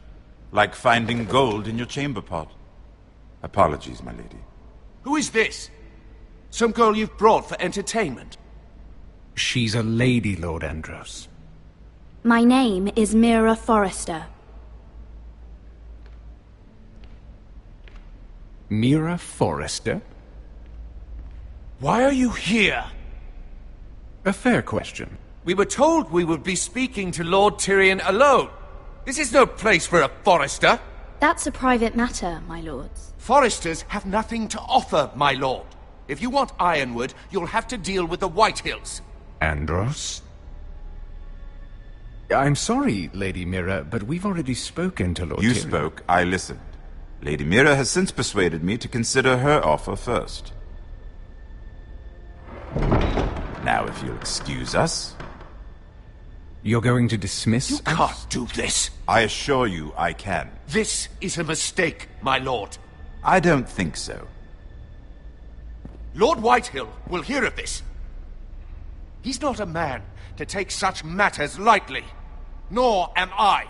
Like finding gold in your chamber pot. Apologies, my lady. Who is this? Some girl you've brought for entertainment? She's a lady, Lord Andros. My name is Mira Forrester. Mira Forrester? Why are you here? A fair question. We were told we would be speaking to Lord Tyrion alone. This is no place for a Forrester. That's a private matter, my lords. Forresters have nothing to offer, my lord. If you want Ironwood, you'll have to deal with the Whitehills. Andros? I'm sorry, Lady Mira, but we've already spoken to Lord Tyrion. You spoke, I listened. Lady Mira has since persuaded me to consider her offer first. Now, if you'll excuse us... You're going to dismiss You can't do this. I assure you I can. This is a mistake, my lord. I don't think so. Lord Whitehill will hear of this. He's not a man to take such matters lightly. Nor am I.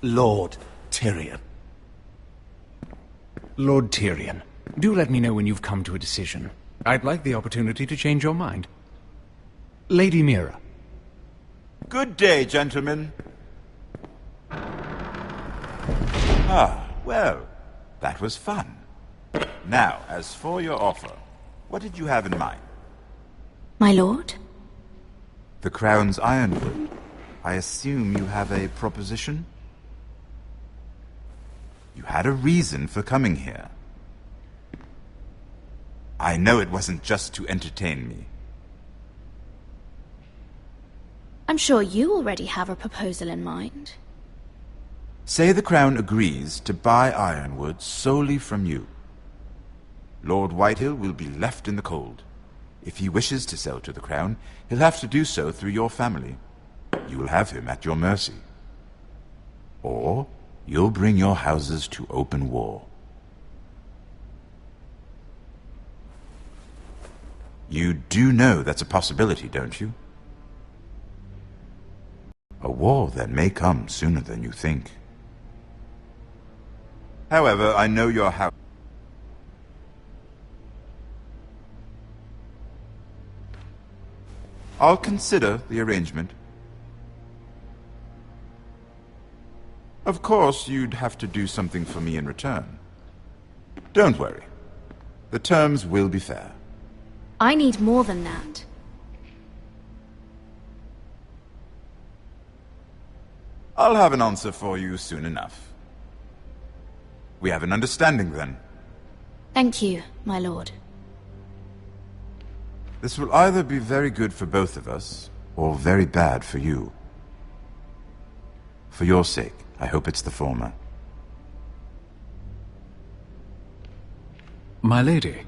Lord Tyrion. Lord Tyrion, do let me know when you've come to a decision. I'd like the opportunity to change your mind. Lady Mira. Good day, gentlemen. Ah, well, that was fun. Now, as for your offer, what did you have in mind? My lord? The Crown's Ironwood. I assume you have a proposition? You had a reason for coming here. I know it wasn't just to entertain me. I'm sure you already have a proposal in mind. Say the Crown agrees to buy Ironwood solely from you. Lord Whitehill will be left in the cold. If he wishes to sell to the Crown, he'll have to do so through your family. You will have him at your mercy. Or you'll bring your houses to open war. You do know that's a possibility, don't you? A war that may come sooner than you think. However, I know your house. I'll consider the arrangement. Of course, you'd have to do something for me in return. Don't worry. The terms will be fair. I need more than that. I'll have an answer for you soon enough. We have an understanding then. Thank you, my lord. This will either be very good for both of us, or very bad for you. For your sake, I hope it's the former. My lady.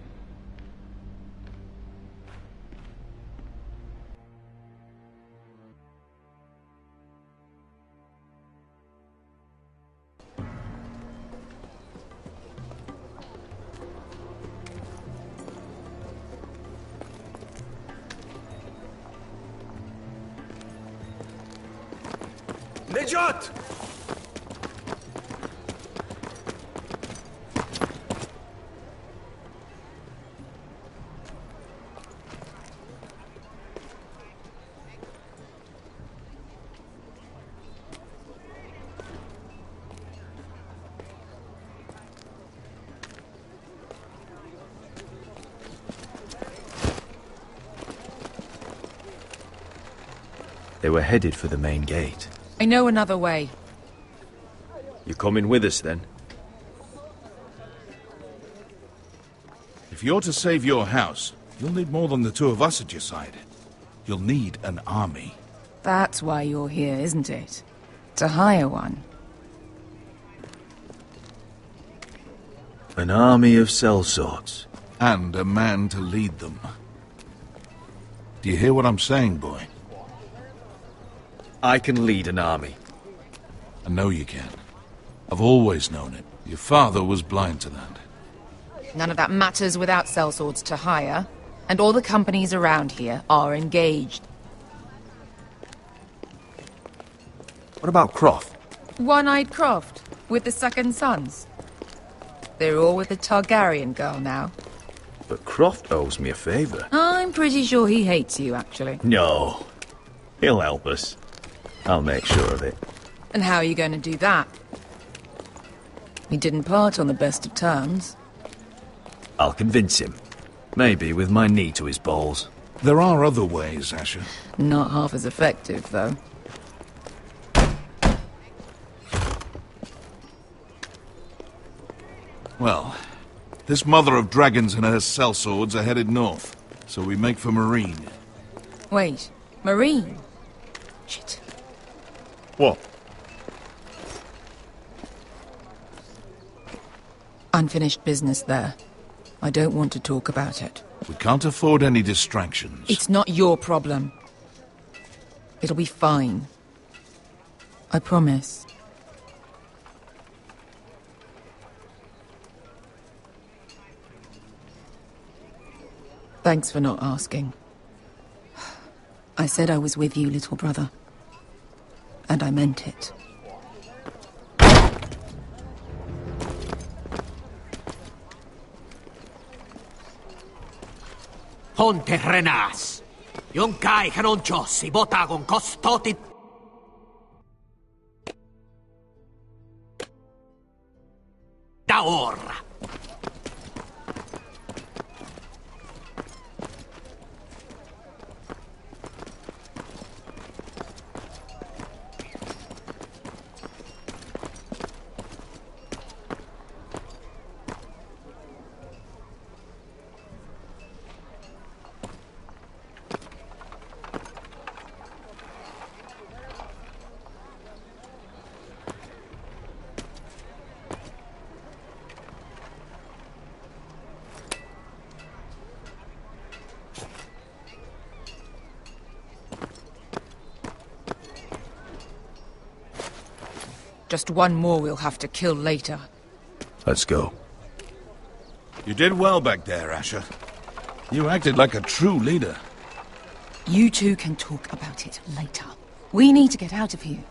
Nejat! They were headed for the main gate. I know another way. You coming with us, then? If you're to save your house, you'll need more than the two of us at your side. You'll need an army. That's why you're here, isn't it? To hire one. An army of sellswords. And a man to lead them. Do you hear what I'm saying, boy? I can lead an army. I know you can. I've always known it. Your father was blind to that. None of that matters without sellswords to hire, and all the companies around here are engaged. What about Croft? One-eyed Croft, with the second sons. They're all with the Targaryen girl now. But Croft owes me a favor. I'm pretty sure he hates you, actually. No. He'll help us. I'll make sure of it. And how are you going to do that? We didn't part on the best of terms. I'll convince him. Maybe with my knee to his balls. There are other ways, Asher. Not half as effective, though. Well, this mother of dragons and her sellswords are headed north, so we make for Marine. Wait, Marine? Shit. What? Unfinished business there. I don't want to talk about it. We can't afford any distractions. It's not your problem. It'll be fine. I promise. Thanks for not asking. I said I was with you, little brother. And I meant it. Honte renas. Yon kai canon jossi botagon costoti. Da ora. Just one more we'll have to kill later. Let's go. You did well back there, Asher. You acted like a true leader. You two can talk about it later. We need to get out of here.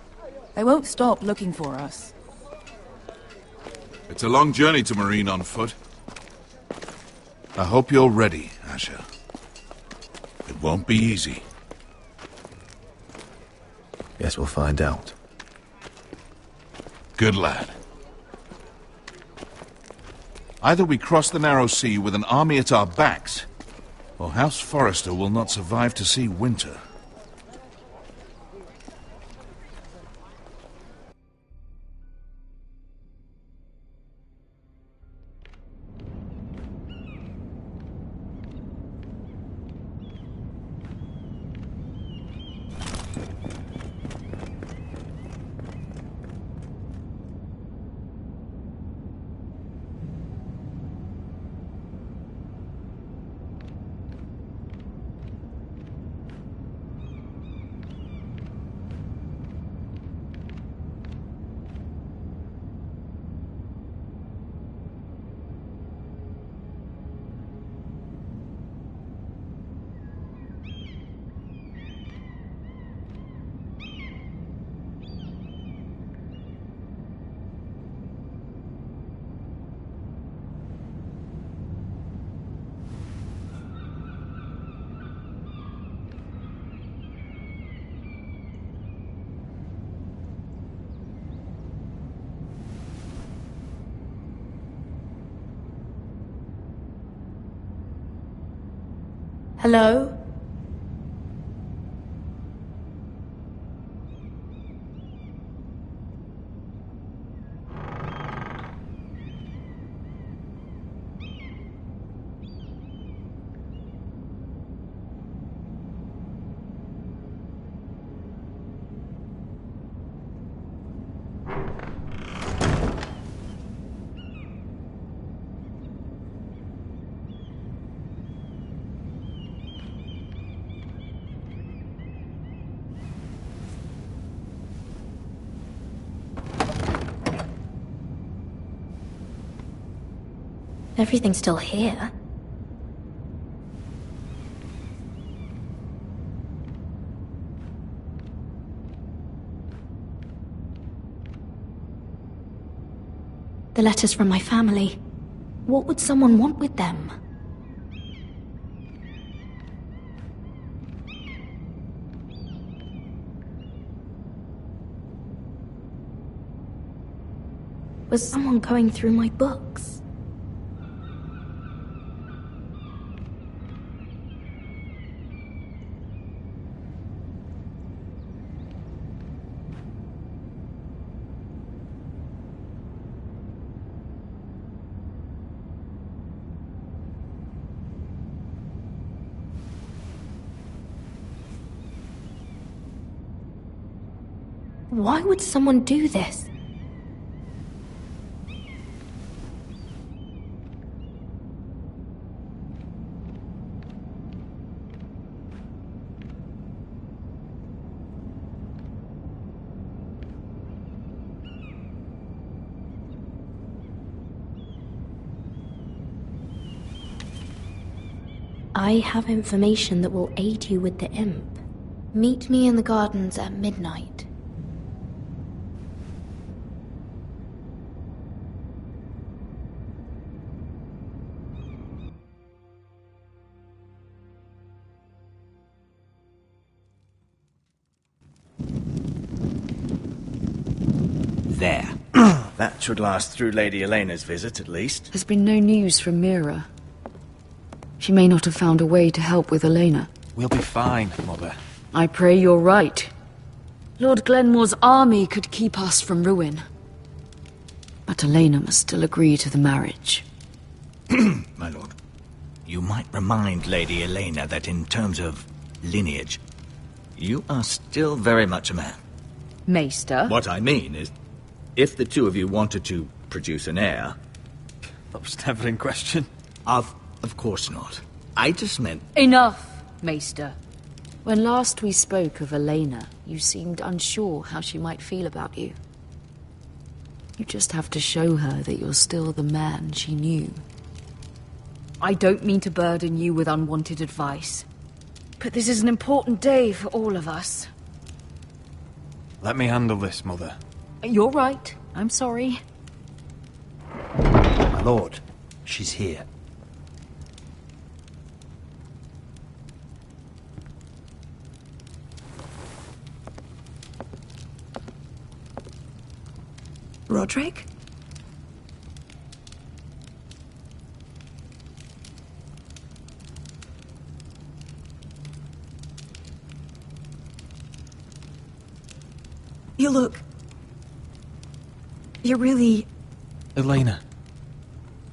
They won't stop looking for us. It's a long journey to Marine on foot. I hope you're ready, Asher. It won't be easy. Guess we'll find out. Good lad. Either we cross the narrow sea with an army at our backs, or House Forrester will not survive to see winter. Hello? Everything's still here. The letters from my family. What would someone want with them? Was someone going through my books? Why would someone do this? I have information that will aid you with the imp. Meet me in the gardens at midnight. There. That should last through Lady Elena's visit, at least. There's been no news from Mira. She may not have found a way to help with Elena. We'll be fine, Mother. I pray you're right. Lord Glenmore's army could keep us from ruin. But Elena must still agree to the marriage. My lord, you might remind Lady Elena that in terms of lineage, you are still very much a man. Maester? What I mean is, if the two of you wanted to produce an heir... That was never in question. Of course not. I just meant... Enough, Maester. When last we spoke of Elena, you seemed unsure how she might feel about you. You just have to show her that you're still the man she knew. I don't mean to burden you with unwanted advice, but this is an important day for all of us. Let me handle this, Mother. You're right. I'm sorry. My lord, she's here. Roderick? You look... You're really... Elena,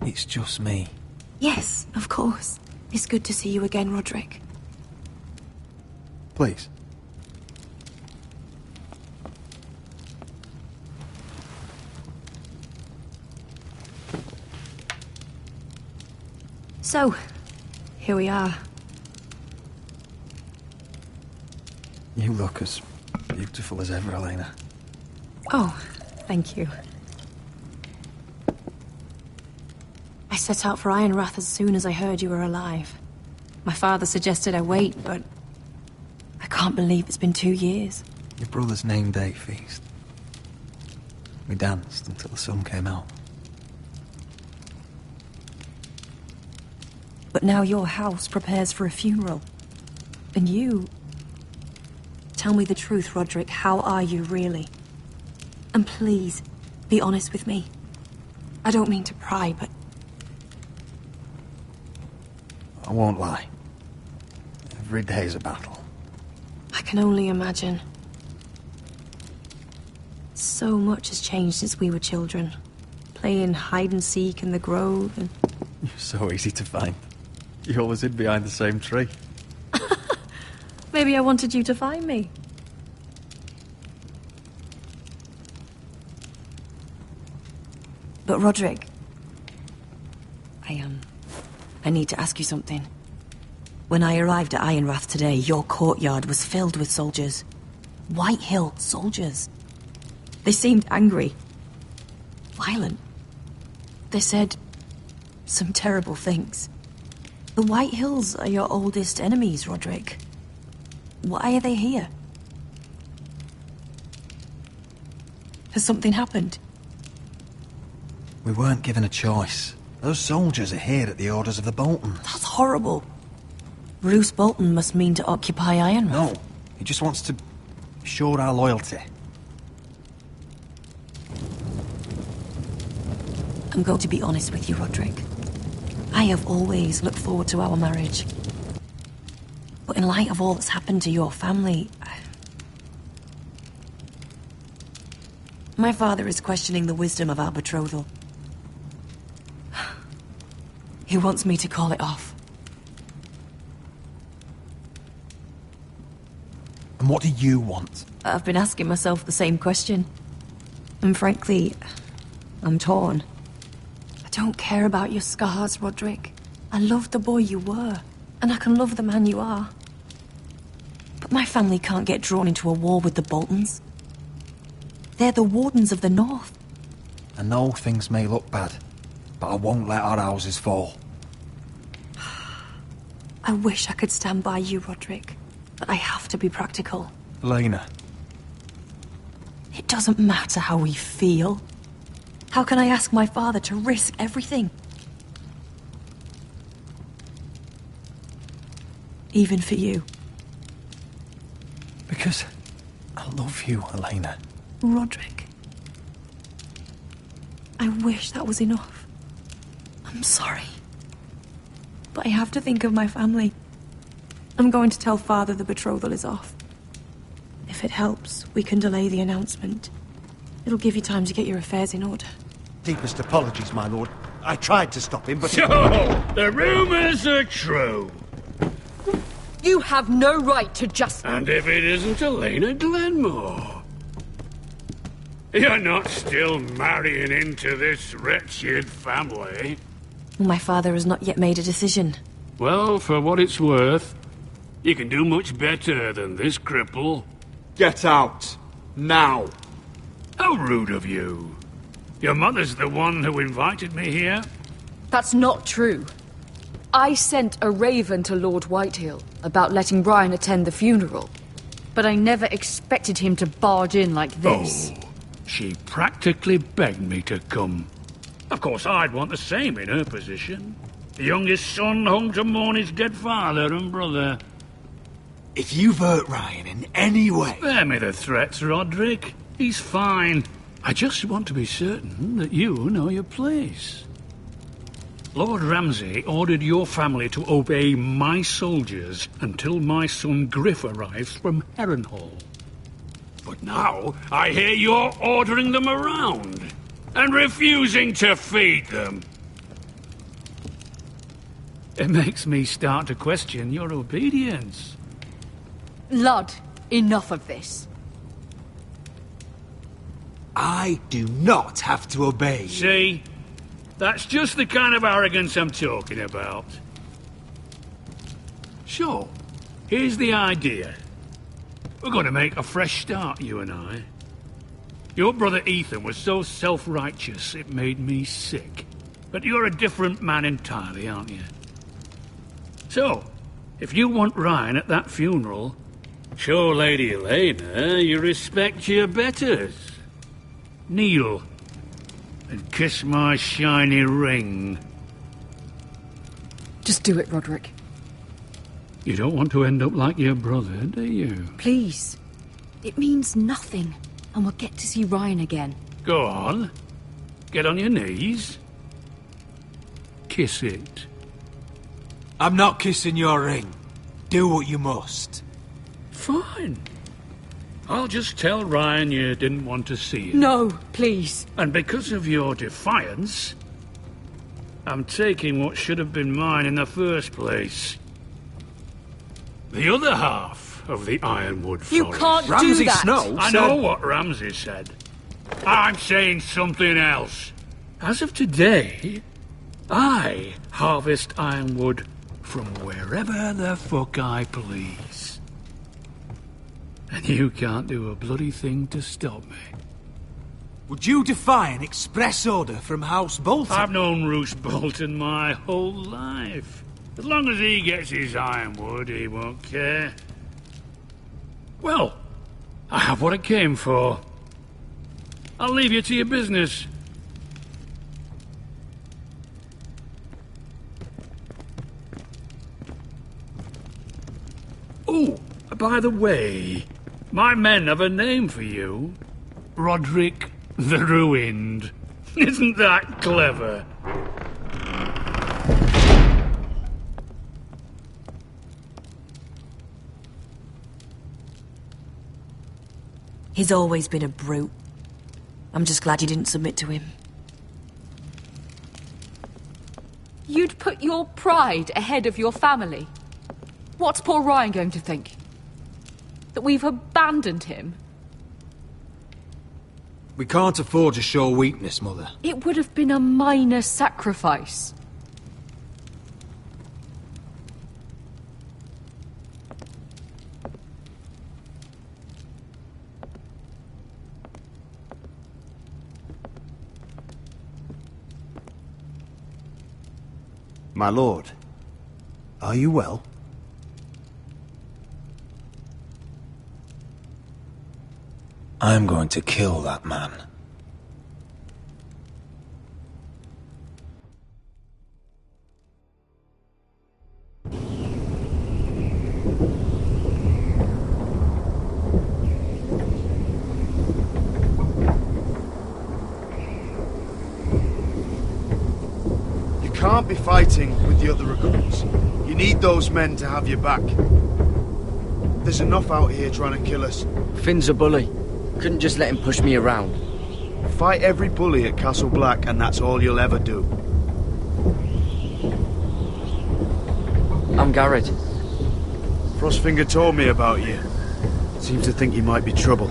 it's just me. Yes, of course. It's good to see you again, Roderick. Please. So, here we are. You look as beautiful as ever, Elena. Oh, thank you. I set out for Ironrath as soon as I heard you were alive. My father suggested I wait, but I can't believe it's been 2 years. Your brother's name day feast. We danced until the sun came out. But now your house prepares for a funeral. And you... Tell me the truth, Roderick. How are you, really? And please, be honest with me. I don't mean to pry, but... I won't lie. Every day's a battle. I can only imagine. So much has changed since we were children. Playing hide-and-seek in the grove and... You're so easy to find. You always hid behind the same tree. Maybe I wanted you to find me. But Roderick... I need to ask you something. When I arrived at Ironrath today, your courtyard was filled with soldiers. White Hill soldiers. They seemed angry. Violent. They said some terrible things. The White Hills are your oldest enemies, Roderick. Why are they here? Has something happened? We weren't given a choice. Those soldiers are here at the orders of the Boltons. That's horrible. Bruce Bolton must mean to occupy Ironrath. No, he just wants to show our loyalty. I'm going to be honest with you, Roderick. I have always looked forward to our marriage. But in light of all that's happened to your family... My father is questioning the wisdom of our betrothal. He wants me to call it off. And what do you want? I've been asking myself the same question. And frankly, I'm torn. I don't care about your scars, Roderick. I loved the boy you were, and I can love the man you are. But my family can't get drawn into a war with the Boltons. They're the Wardens of the North. I know things may look bad, but I won't let our houses fall. I wish I could stand by you, Roderick, but I have to be practical. Elena. It doesn't matter how we feel. How can I ask my father to risk everything? Even for you. Because I love you, Elena. Roderick. I wish that was enough. I'm sorry. But I have to think of my family. I'm going to tell Father the betrothal is off. If it helps, we can delay the announcement. It'll give you time to get your affairs in order. Deepest apologies, my lord. I tried to stop him, but... So, the rumours are true. You have no right to just... And if it isn't Elena Glenmore? You're not still marrying into this wretched family? My father has not yet made a decision. Well, for what it's worth, you can do much better than this cripple. Get out. Now. How rude of you. Your mother's the one who invited me here? That's not true. I sent a raven to Lord Whitehill about letting Ryan attend the funeral. But I never expected him to barge in like this. Oh, she practically begged me to come. Of course, I'd want the same in her position. The youngest son home to mourn his dead father and brother. If you've hurt Ryan in any way... Spare me the threats, Roderick. He's fine. I just want to be certain that you know your place. Lord Ramsay ordered your family to obey my soldiers until my son Griff arrives from Harrenhal. But now I hear you're ordering them around and refusing to feed them. It makes me start to question your obedience. Lud, enough of this. I do not have to obey you. See? That's just the kind of arrogance I'm talking about. So, here's the idea. We're going to make a fresh start, you and I. Your brother Ethan was so self-righteous it made me sick. But you're a different man entirely, aren't you? So, if you want Ryan at that funeral, show Lady Elena you respect your betters. Kneel and kiss my shiny ring. Just do it, Roderick. You don't want to end up like your brother, do you? Please. It means nothing, and we'll get to see Ryan again. Go on. Get on your knees. Kiss it. I'm not kissing your ring. Do what you must. Fine. I'll just tell Ryan you didn't want to see him. No, please. And because of your defiance, I'm taking what should have been mine in the first place. The other half of the Ironwood Forest. You can't do that! Snow I know what Ramsay said. I'm saying something else. As of today, I harvest ironwood from wherever the fuck I please. And you can't do a bloody thing to stop me. Would you defy an express order from House Bolton? I've known Roose Bolton my whole life. As long as he gets his ironwood, he won't care. Well, I have what I came for. I'll leave you to your business. Oh, by the way, my men have a name for you. Roderick the Ruined. Isn't that clever? He's always been a brute. I'm just glad you didn't submit to him. You'd put your pride ahead of your family. What's poor Ryan going to think? That we've abandoned him? We can't afford to show weakness, Mother. It would have been a minor sacrifice. My lord, are you well? I'm going to kill that man. You can't be fighting with the other recruits. You need those men to have your back. There's enough out here trying to kill us. Finn's a bully. Couldn't just let him push me around. Fight every bully at Castle Black and that's all you'll ever do. I'm Garrett. Frostfinger told me about you. Seems to think you might be trouble.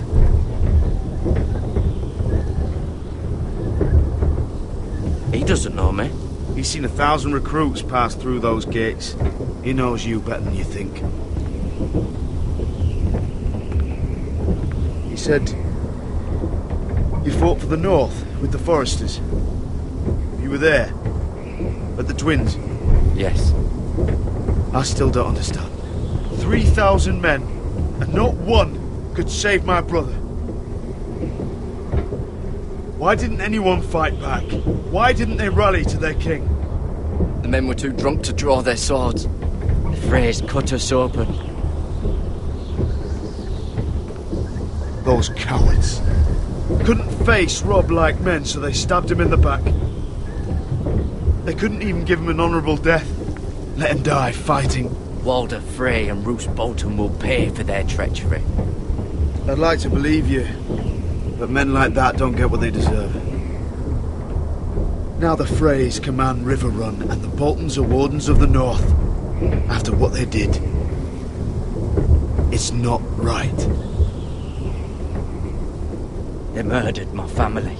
He doesn't know me. He's seen 1,000 recruits pass through those gates. He knows you better than you think. He said You fought for the North with the Foresters. You were there. At the Twins. Yes. I still don't understand. 3,000 men, and not one could save my brother. Why didn't anyone fight back? Why didn't they rally to their king? The men were too drunk to draw their swords. The Freys cut us open. Those cowards. Couldn't face Rob like men, so they stabbed him in the back. They couldn't even give him an honourable death. Let him die fighting. Walder Frey and Roose Bolton will pay for their treachery. I'd like to believe you, but men like that don't get what they deserve. Now the Freys command River Run, and the Boltons are Wardens of the North. After what they did. It's not right. They murdered my family.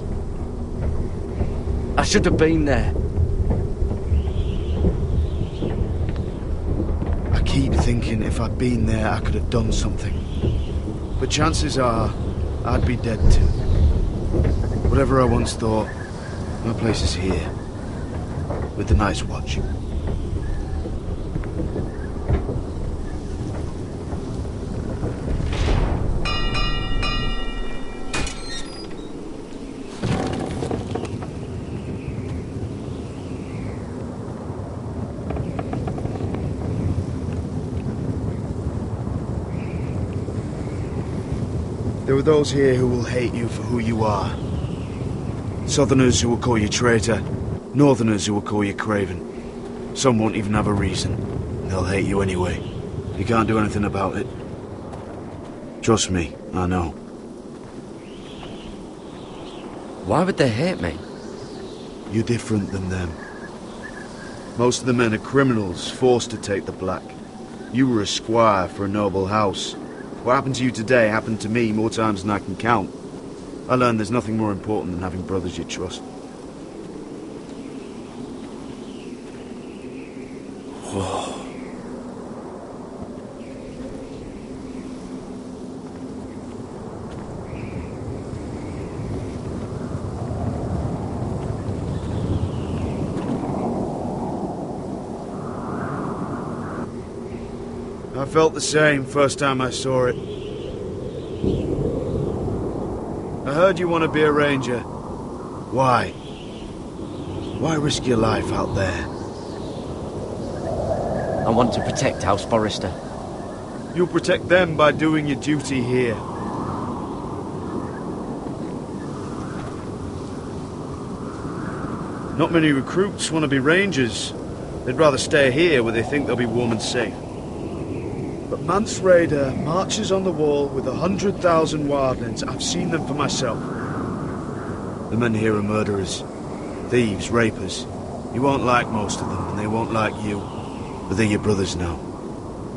I should have been there. I keep thinking if I'd been there, I could have done something. But chances are, I'd be dead too. Whatever I once thought, my place is here. With the Night's Watch. There are those here who will hate you for who you are. Southerners who will call you traitor, Northerners who will call you craven. Some won't even have a reason. They'll hate you anyway. You can't do anything about it. Trust me, I know. Why would they hate me? You're different than them. Most of the men are criminals, forced to take the black. You were a squire for a noble house. What happened to you today happened to me more times than I can count. I learned there's nothing more important than having brothers you trust. Whoa. I felt the same first time I saw it. I heard you want to be a ranger. Why? Why risk your life out there? I want to protect House Forrester. You'll protect them by doing your duty here. Not many recruits want to be rangers. They'd rather stay here where they think they'll be warm and safe. But Mance Raider marches on the wall with 100,000 wildlings. I've seen them for myself. The men here are murderers. Thieves, rapers. You won't like most of them, and they won't like you. But they're your brothers now.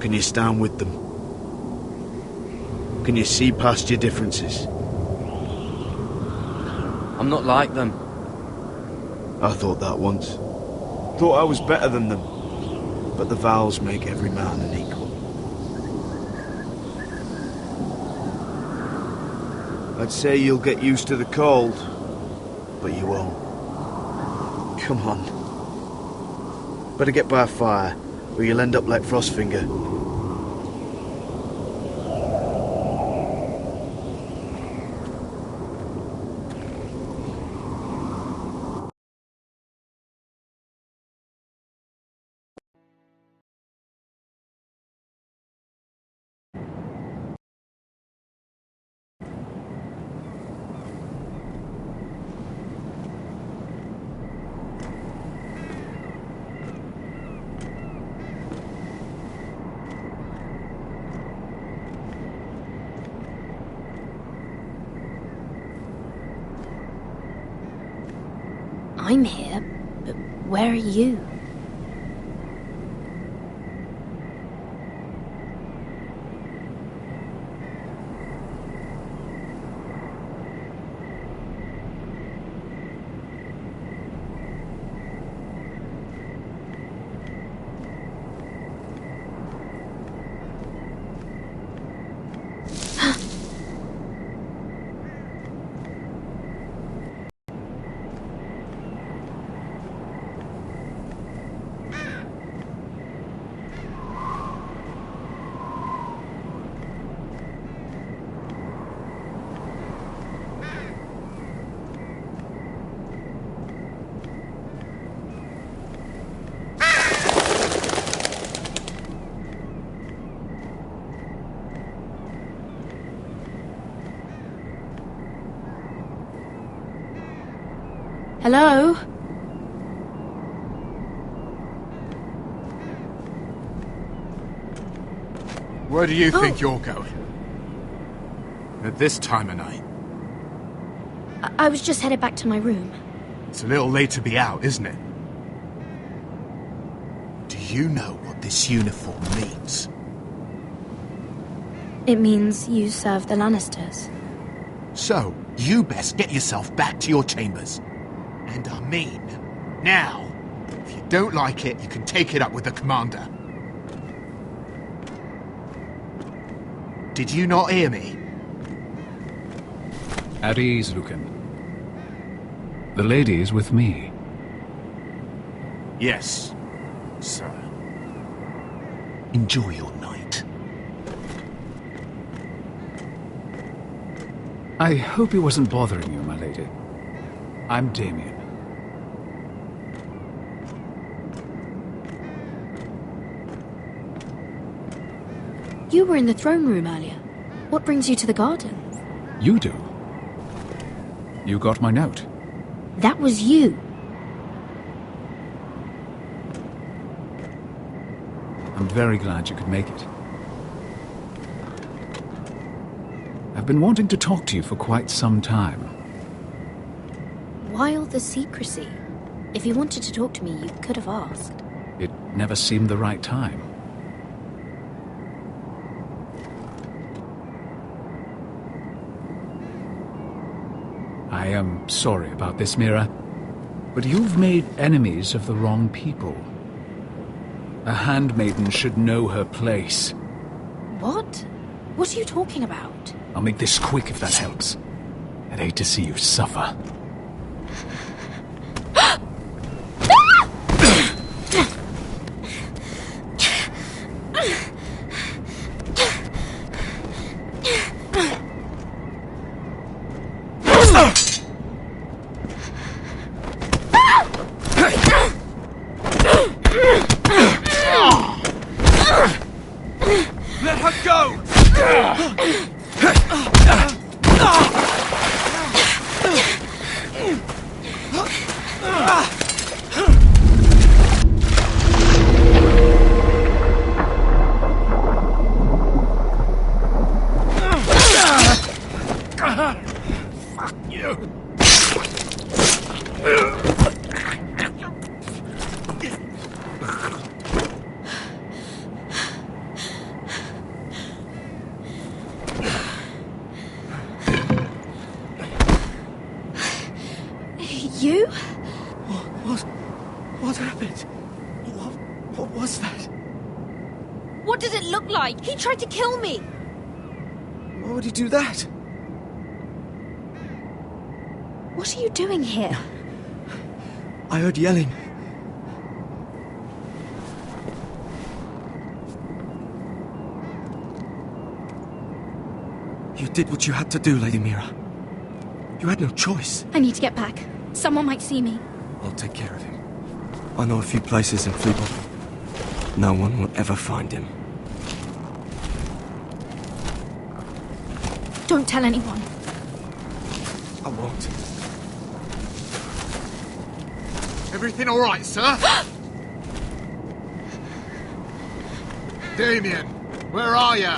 Can you stand with them? Can you see past your differences? I'm not like them. I thought that once. Thought I was better than them. But the vows make every man an equal. I'd say you'll get used to the cold, but you won't. Come on. Better get by a fire, or you'll end up like Frostfinger. I'm here, but where are you? Hello? Where do you think you're going? At this time of night? I was just headed back to my room. It's a little late to be out, isn't it? Do you know what this uniform means? It means you serve the Lannisters. So, you best get yourself back to your chambers. And I mean, now. If you don't like it, you can take it up with the commander. Did you not hear me? At ease, Lucan. The lady is with me. Yes, sir. Enjoy your night. I hope he wasn't bothering you, my lady. I'm Damien. You were in the throne room earlier. What brings you to the gardens? You do. You got my note. That was you. I'm very glad you could make it. I've been wanting to talk to you for quite some time. Why all the secrecy? If you wanted to talk to me, you could have asked. It never seemed the right time. I am sorry about this, Mira, but you've made enemies of the wrong people. A handmaiden should know her place. What? What are you talking about? I'll make this quick if that helps. I'd hate to see you suffer. Let her go! Fuck you! You? What happened? What was that? What did it look like? He tried to kill me! Why would he do that? What are you doing here? I heard yelling. You did what you had to do, Lady Mira. You had no choice. I need to get back. Someone might see me. I'll take care of him. I know a few places in Fleetwood. No one will ever find him. Don't tell anyone. I won't. Everything all right, sir? Damien, where are you?